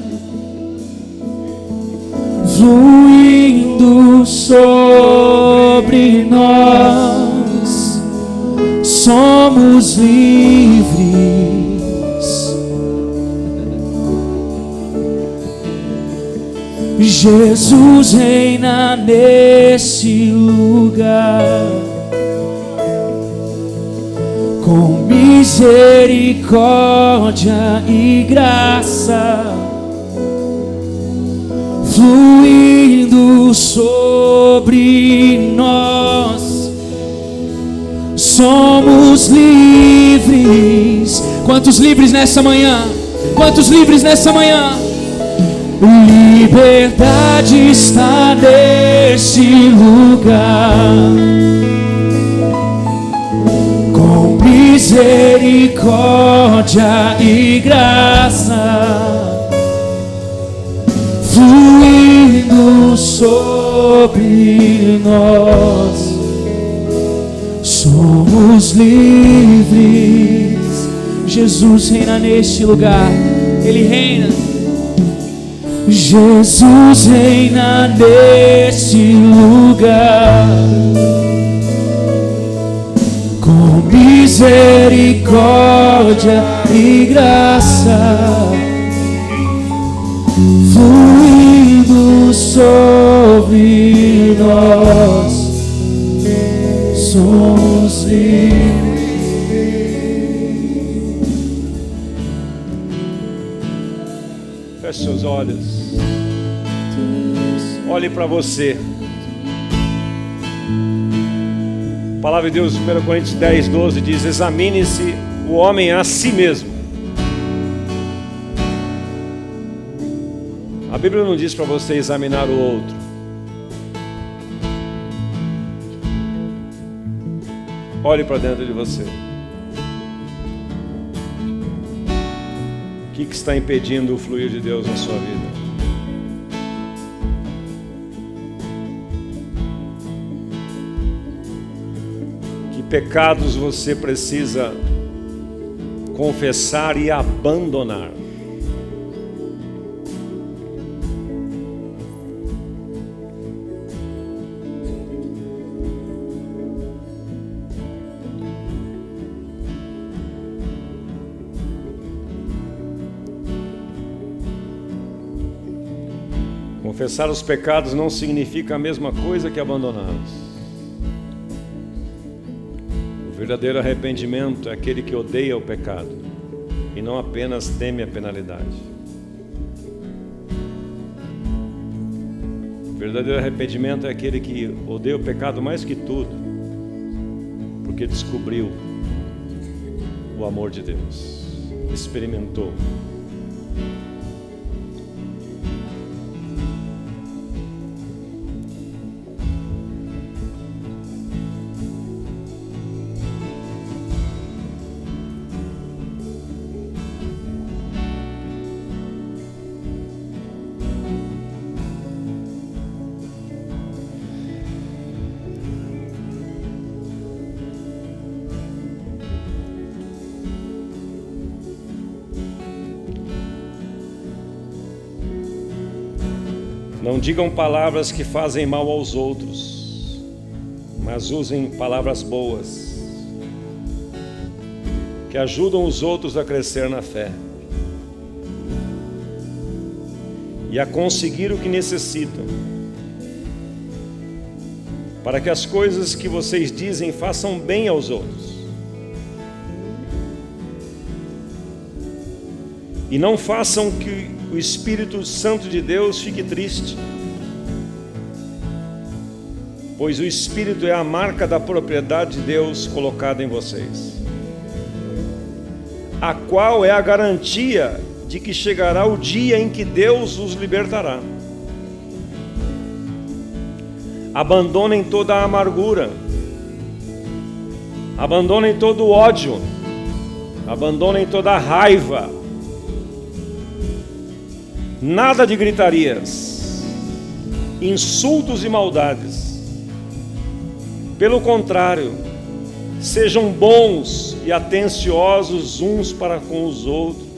fluindo sobre nós. Somos livres. Jesus reina nesse lugar, com misericórdia e graça fluindo sobre nós. Somos livres. Quantos livres nessa manhã? Quantos livres nessa manhã? Liberdade está nesse lugar, com misericórdia e graça fluindo sobre nós. Somos livres. Jesus reina neste lugar. Ele reina. Jesus reina neste lugar, com misericórdia e graça fluindo sobre nós. Somos livres. Feche seus olhos. Olhe para você. A palavra de Deus, 1 Coríntios 10, 12 diz: examine-se o homem a si mesmo. A Bíblia não diz para você examinar o outro. Olhe para dentro de você. O que está impedindo o fluir de Deus na sua vida? Que pecados você precisa confessar e abandonar? Confessar os pecados não significa a mesma coisa que abandoná-los. O verdadeiro arrependimento é aquele que odeia o pecado e não apenas teme a penalidade. O verdadeiro arrependimento é aquele que odeia o pecado mais que tudo, porque descobriu o amor de Deus, experimentou. Não digam palavras que fazem mal aos outros, mas usem palavras boas, que ajudam os outros a crescer na fé e a conseguir o que necessitam, para que as coisas que vocês dizem façam bem aos outros. E não façam que o Espírito Santo de Deus fique triste, pois o Espírito é a marca da propriedade de Deus colocada em vocês, a qual é a garantia de que chegará o dia em que Deus os libertará. Abandonem toda a amargura, abandonem todo o ódio, abandonem toda a raiva. Nada de gritarias, insultos e maldades. Pelo contrário, sejam bons e atenciosos uns para com os outros.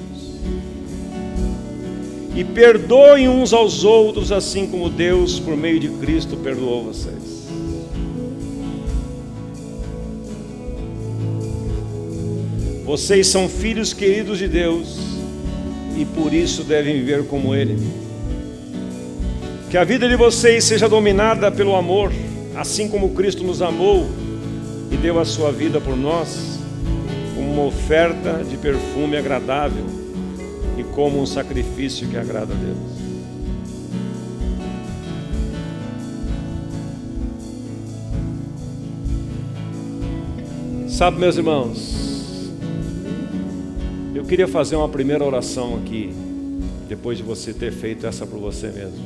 E perdoem uns aos outros, assim como Deus, por meio de Cristo, perdoou vocês. Vocês são filhos queridos de Deus e por isso devem viver como Ele. Que a vida de vocês seja dominada pelo amor, assim como Cristo nos amou e deu a sua vida por nós, como uma oferta de perfume agradável e como um sacrifício que agrada a Deus. Sabe, meus irmãos, eu queria fazer uma primeira oração aqui, depois de você ter feito essa por você mesmo.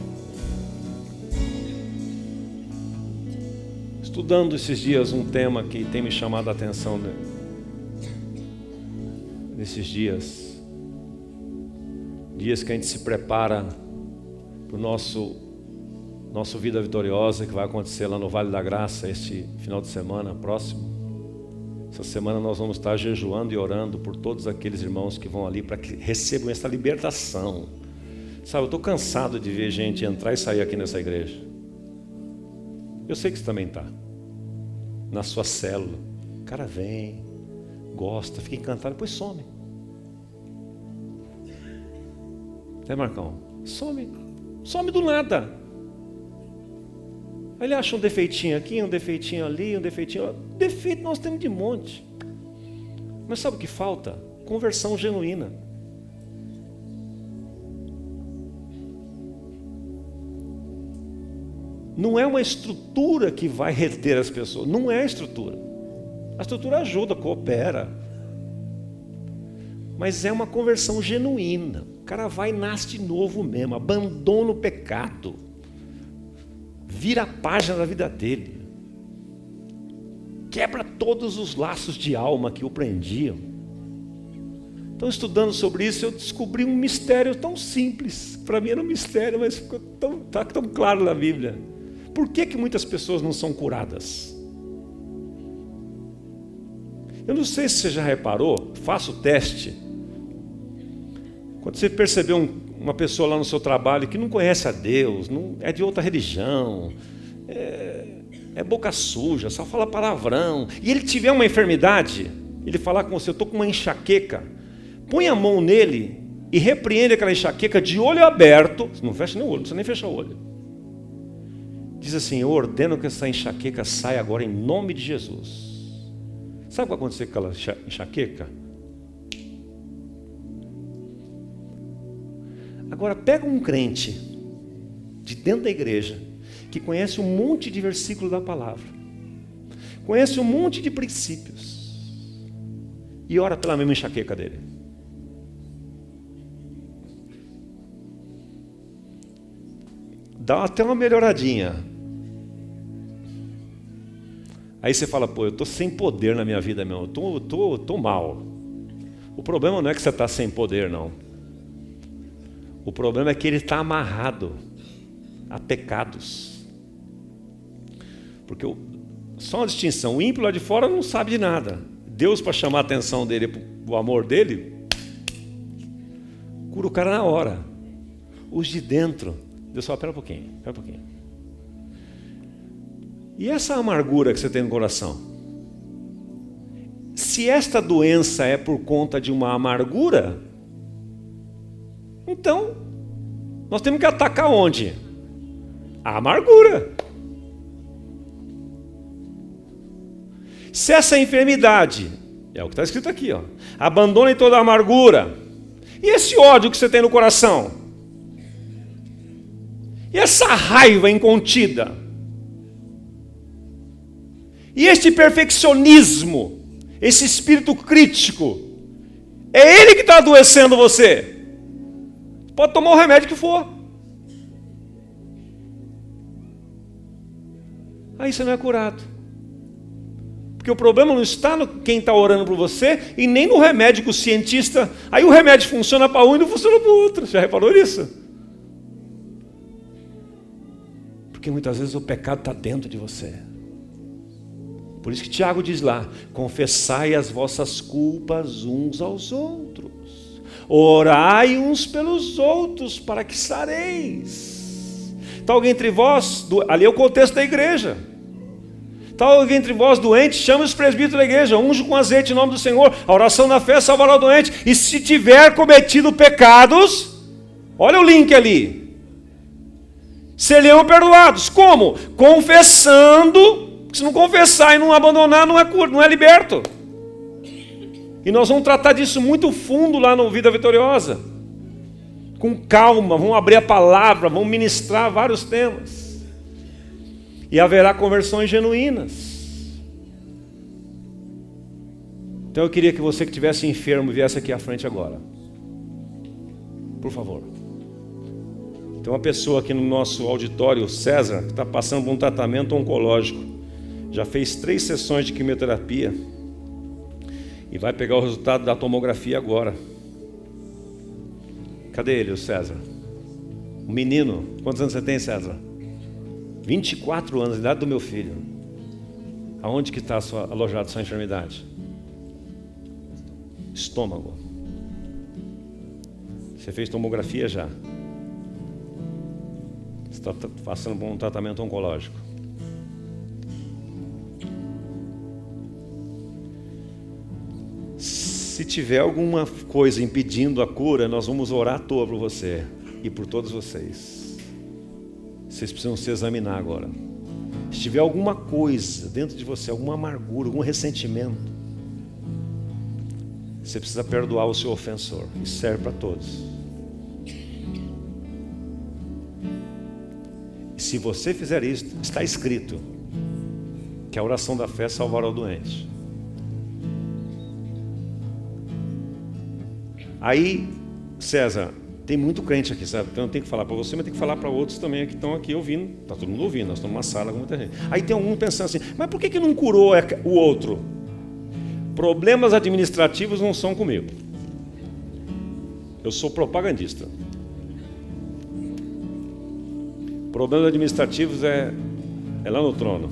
Estudando esses dias um tema que tem me chamado a atenção, né? Nesses dias que a gente se prepara para o nosso Vida Vitoriosa, que vai acontecer lá no Vale da Graça este final de semana próximo. Essa semana nós vamos estar jejuando e orando por todos aqueles irmãos que vão ali para que recebam essa libertação. Sabe, eu estou cansado de ver gente entrar e sair aqui nessa igreja. Eu sei que você também está. Na sua célula. O cara vem, gosta, fica encantado, depois some. Né, Marcão? Some do nada. Aí ele acha um defeitinho aqui, um defeitinho ali, um defeitinho lá. Defeito nós temos de monte. Mas sabe o que falta? Conversão genuína. Não é uma estrutura que vai reter as pessoas. Não é a estrutura. A estrutura ajuda, coopera. Mas é uma conversão genuína. O cara vai e nasce de novo mesmo. Abandona o pecado. Vira a página da vida dele. quebra todos os laços de alma que o prendiam. Então, estudando sobre isso, eu descobri um mistério tão simples. Para mim era um mistério, mas ficou tão claro na Bíblia. Por que muitas pessoas não são curadas? Eu não sei se você já reparou, faça o teste. Quando você percebeu uma pessoa lá no seu trabalho que não conhece a Deus, não, é de outra religião, é boca suja, só fala palavrão, e ele tiver uma enfermidade, ele falar com você, eu estou com uma enxaqueca, põe a mão nele e repreende aquela enxaqueca de olho aberto, não fecha nem o olho, não precisa nem fechar o olho. Diz assim, eu ordeno que essa enxaqueca saia agora em nome de Jesus. Sabe o que vai acontecer com aquela enxaqueca? Agora pega um crente de dentro da igreja que conhece um monte de versículos da palavra, conhece um monte de princípios e ora pela mesma enxaqueca dele. Dá até uma melhoradinha. Aí você fala, pô, eu estou sem poder na minha vida mesmo, eu tô mal. O problema não é que você está sem poder, não. O problema é que ele está amarrado a pecados. Porque só uma distinção, o ímpio lá de fora não sabe de nada. Deus, para chamar a atenção dele, o amor dele, cura o cara na hora. Os de dentro, Deus fala, espera um pouquinho. E essa amargura que você tem no coração? Se esta doença é por conta de uma amargura, então nós temos que atacar onde? A amargura. Se essa enfermidade, é o que está escrito aqui, ó, abandone toda a amargura, e esse ódio que você tem no coração? E essa raiva incontida? E este perfeccionismo, esse espírito crítico, é ele que está adoecendo você. Pode tomar o remédio que for. Aí você não é curado. Porque o problema não está no quem está orando por você e nem no remédio que o cientista... Aí o remédio funciona para um e não funciona para o outro. Já reparou nisso? Porque muitas vezes o pecado está dentro de você. Por isso que Tiago diz lá, confessai as vossas culpas uns aos outros, orai uns pelos outros, para que sareis. Está alguém entre vós, ali é o contexto da igreja, está alguém entre vós doente, chame os presbíteros da igreja, unge com azeite em nome do Senhor, a oração da fé salvará o doente, e se tiver cometido pecados, olha o link ali, serão perdoados, como? Confessando. Se não confessar e não abandonar, não é liberto. E nós vamos tratar disso muito fundo lá no Vida Vitoriosa. Com calma, vamos abrir a palavra, vamos ministrar vários temas. E haverá conversões genuínas. Então eu queria que você que estivesse enfermo viesse aqui à frente agora. Por favor. Tem uma pessoa aqui no nosso auditório, César, que está passando por um tratamento oncológico. Já fez 3 sessões de quimioterapia e vai pegar o resultado da tomografia agora. Cadê ele, o César? O menino. Quantos anos você tem, César? 24 anos, a idade do meu filho. Aonde que está alojada a sua enfermidade? Estômago. Você fez tomografia já? Você está passando por um tratamento oncológico. Se tiver alguma coisa impedindo a cura, nós vamos orar à toa por você e por todos vocês. Vocês precisam se examinar agora. Se tiver alguma coisa dentro de você, alguma amargura, algum ressentimento, você precisa perdoar o seu ofensor. Isso serve para todos. E se você fizer isso, está escrito que a oração da fé salvará o doente. Aí, César, tem muito crente aqui, sabe? Então eu tenho que falar para você, mas tenho que falar para outros também que estão aqui ouvindo. Está todo mundo ouvindo, nós estamos numa sala com muita gente. Aí tem algum pensando assim, mas por que não curou o outro? Problemas administrativos não são comigo. Eu sou propagandista. Problemas administrativos é lá no trono.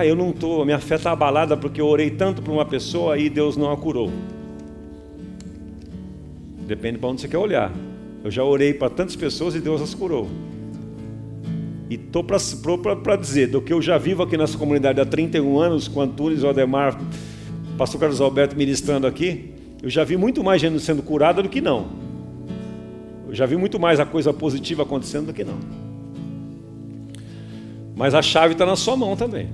Eu não estou, minha fé está abalada porque eu orei tanto para uma pessoa e Deus não a curou. Depende para onde você quer olhar. Eu já orei para tantas pessoas e Deus as curou. E estou para dizer, do que eu já vivo aqui nessa comunidade há 31 anos, com Antunes, Aldemar, pastor Carlos Alberto ministrando aqui, eu já vi muito mais gente sendo curada do que não. Eu já vi muito mais a coisa positiva acontecendo do que não. Mas a chave está na sua mão também.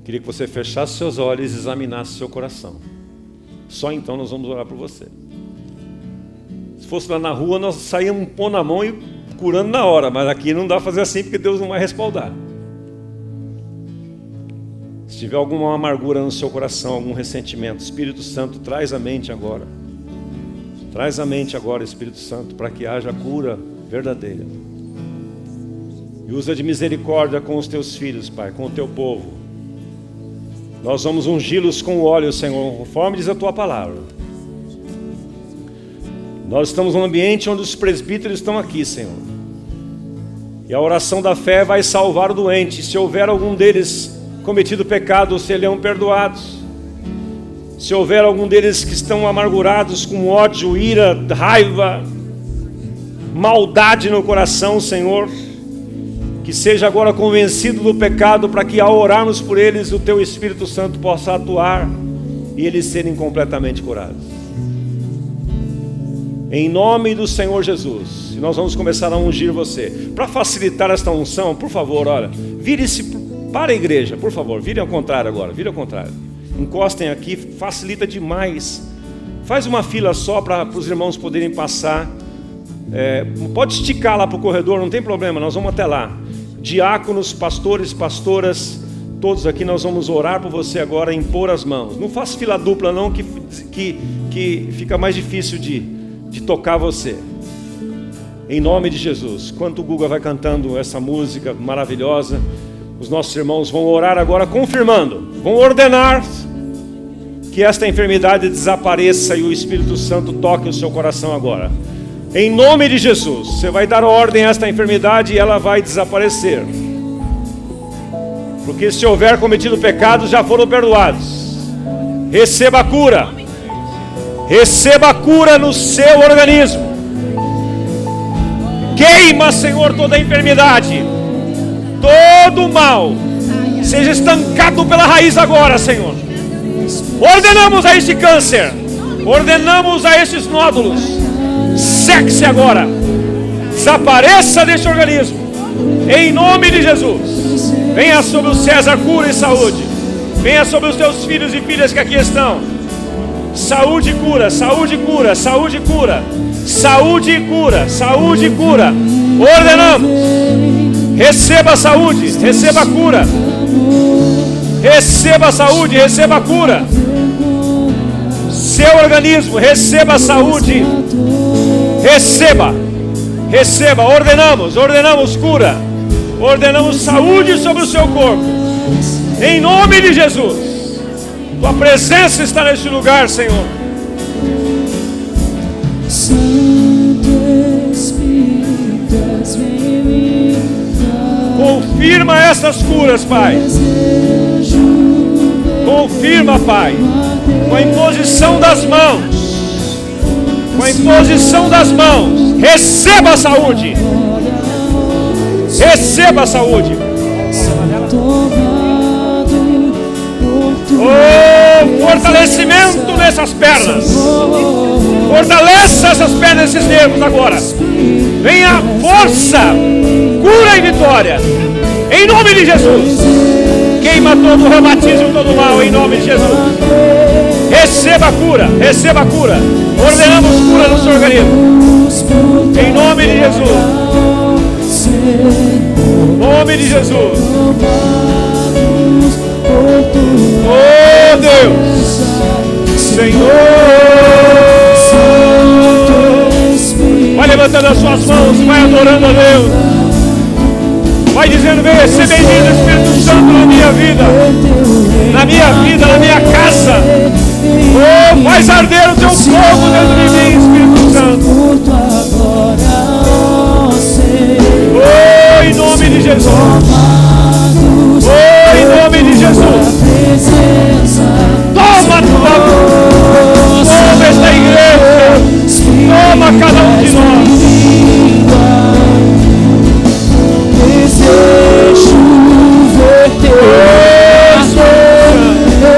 Queria que você fechasse seus olhos e examinasse seu coração. Só então nós vamos orar por você. Se fosse lá na rua, nós saíamos pôr na mão e curando na hora. Mas aqui não dá para fazer assim, porque Deus não vai respaldar. Se tiver alguma amargura no seu coração, algum ressentimento, Espírito Santo, traz à mente agora. Traz à mente agora, Espírito Santo, para que haja cura verdadeira. E usa de misericórdia com os teus filhos, Pai, com o teu povo. Nós vamos ungí-los com o óleo, Senhor, conforme diz a tua palavra. Nós estamos num ambiente onde os presbíteros estão aqui, Senhor. E a oração da fé vai salvar o doente. Se houver algum deles cometido pecado, serão perdoados. Se houver algum deles que estão amargurados com ódio, ira, raiva, maldade no coração, Senhor, que seja agora convencido do pecado, para que ao orarmos por eles, o teu Espírito Santo possa atuar e eles serem completamente curados. Em nome do Senhor Jesus. E nós vamos começar a ungir você. Para facilitar esta unção, por favor, olha, vire-se para a igreja, por favor, vire ao contrário agora, vire ao contrário. Encostem aqui, facilita demais. Faz uma fila só para os irmãos poderem passar. Pode esticar lá para o corredor, não tem problema, nós vamos até lá. Diáconos, pastores, pastoras, todos aqui nós vamos orar por você agora, impor as mãos. Não faça fila dupla não, que fica mais difícil de tocar você. Em nome de Jesus. Enquanto o Guga vai cantando essa música maravilhosa, os nossos irmãos vão orar agora confirmando, vão ordenar que esta enfermidade desapareça e o Espírito Santo toque o seu coração agora. Em nome de Jesus, você vai dar ordem a esta enfermidade e ela vai desaparecer. Porque se houver cometido pecados, já foram perdoados. Receba a cura. Receba a cura no seu organismo. Queima, Senhor, toda a enfermidade. Todo o mal. Seja estancado pela raiz agora, Senhor. Ordenamos a este câncer. Ordenamos a estes nódulos. Seque-se agora. Desapareça deste organismo. Em nome de Jesus. Venha sobre o César cura e saúde. Venha sobre os teus filhos e filhas que aqui estão. Saúde e cura, saúde e cura, saúde e cura. Saúde e cura, saúde e cura. Ordenamos. Receba a saúde, receba a cura. Receba a saúde, receba a cura. Seu organismo, receba a saúde. Receba, receba, ordenamos cura, ordenamos saúde sobre o seu corpo, em nome de Jesus. Tua presença está neste lugar, Senhor. Confirma essas curas, Pai. Confirma, Pai, com a imposição das mãos. Com a imposição das mãos, receba a saúde. Receba a saúde. Oh, fortalecimento nessas pernas. Fortaleça essas pernas, esses nervos agora. Venha força, cura e vitória. Em nome de Jesus. Queima todo o reumatismo, todo o mal, em nome de Jesus. Receba a cura, receba a cura. Ordenamos cura no seu organismo. Em nome de Jesus. Em nome de Jesus. Oh Deus, Senhor. levantando as suas mãos, vai adorando a Deus. Vai dizendo: venha ser bem-vindo, Espírito Santo, na minha vida, na minha casa. Oh, faz arder o teu fogo dentro de mim, Espírito Santo. Oh, em nome de Jesus. Oh, em nome de Jesus. Toma tua voz. Toma esta igreja. Toma cada um de nós. Desejo ver teu amor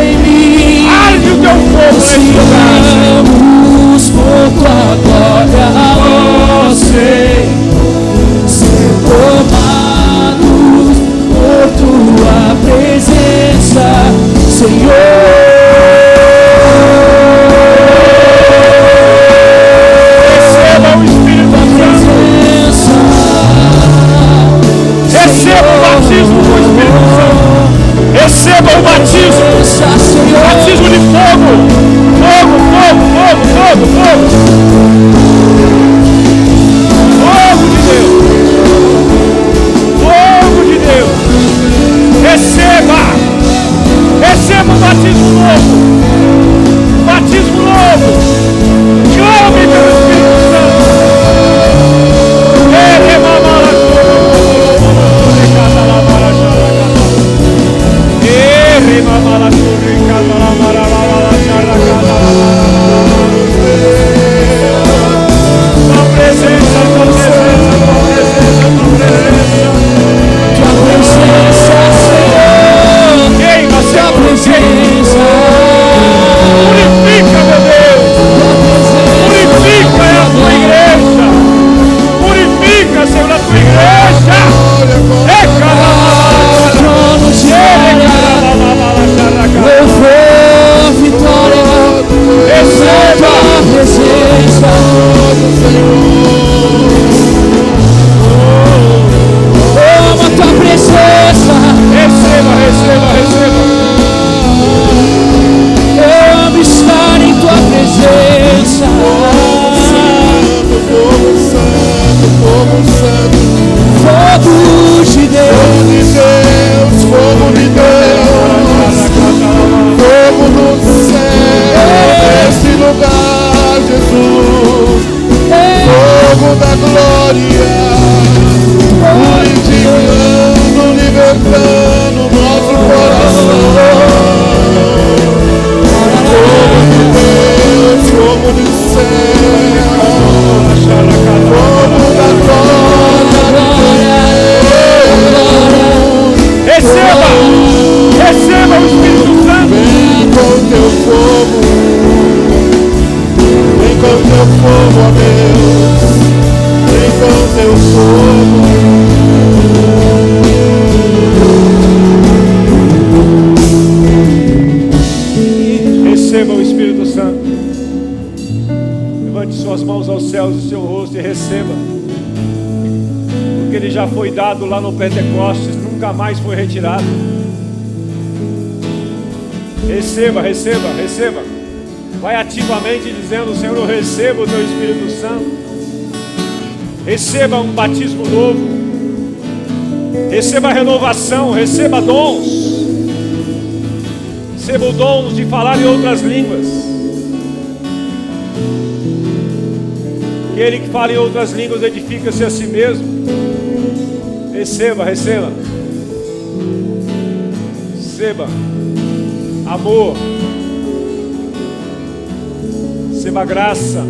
em mim. Arde o teu fogo neste lugar. Vamos por tua glória, ó Senhor, ser tomados por tua presença, Senhor. Receba o Espírito Santo. Receba o batismo do Espírito Santo. Receba o batismo. Batismo de fogo. Fogo, fogo, fogo, fogo, fogo. Fogo de Deus. Fogo de Deus. Receba. Receba o batismo novo. Batismo novo. Clame pelo Espírito Santo. Purifica, meu Deus. Purifica a tua igreja. Purifica, Senhor, a tua igreja. Eu vou vitória. Receba a presença. Toma tua presença. Receba, receba, receba. Eu amo estar em tua presença. Povo santo, povo santo, Fogo de Deus, fogo de Deus, fogo do céu, nesse lugar, Jesus, fogo da glória, purificando, libertando nosso coração. Fogo do céu, fogo da glória. Receba, receba o Espírito Santo. Vem com teu fogo, vem com teu fogo, ó Deus, vem com teu fogo. Receba o Espírito Santo. Levante suas mãos aos céus e seu rosto e receba. Porque ele já foi dado lá no Pentecostes, nunca mais foi retirado. Receba, receba, receba. Vai ativamente dizendo: Senhor, eu recebo o teu Espírito Santo. Receba um batismo novo. Receba renovação, receba dons. Receba o dom de falar em outras línguas. Aquele que fala em outras línguas edifica-se a si mesmo. Receba, receba. Receba amor. Receba graça.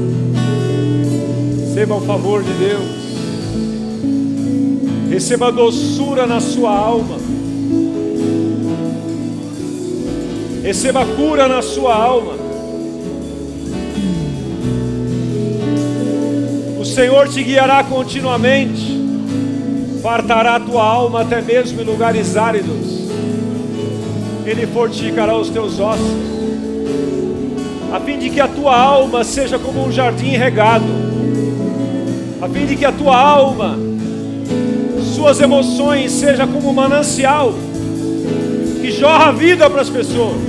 Receba o favor de Deus. Receba doçura na sua alma. Receba cura na sua alma. O Senhor te guiará continuamente, fartará a tua alma até mesmo em lugares áridos. Ele fortificará os teus ossos, a fim de que a tua alma seja como um jardim regado, a fim de que a tua alma, suas emoções sejam como um manancial que jorra vida para as pessoas,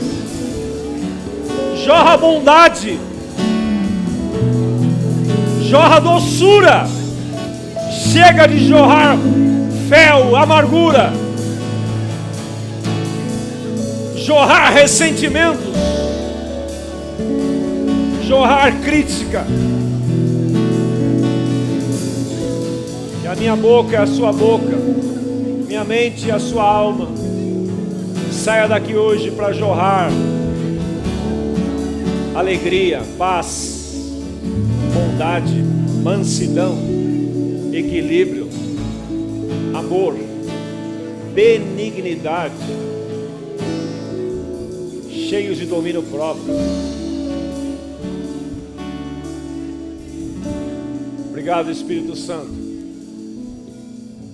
jorra bondade, jorra doçura, Chega de jorrar fel, amargura, jorrar ressentimentos, jorrar crítica. Que a minha boca é a sua boca, minha mente é a sua alma. Saia daqui hoje para jorrar alegria, paz, bondade, mansidão, equilíbrio, amor, benignidade, cheios de domínio próprio. Obrigado, Espírito Santo,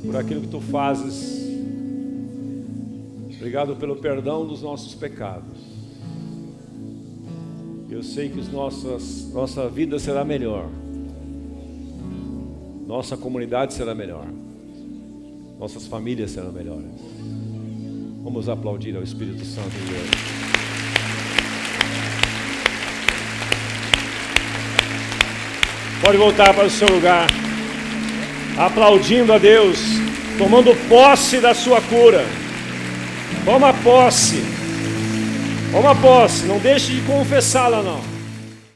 por aquilo que tu fazes. Obrigado pelo perdão dos nossos pecados. Eu sei que nossa vida será melhor. Nossa comunidade será melhor. Nossas famílias serão melhores. Vamos aplaudir ao Espírito Santo de Deus. Pode voltar para o seu lugar, aplaudindo a Deus, tomando posse da sua cura. Toma posse. Toma posse, não deixe de confessá-la não.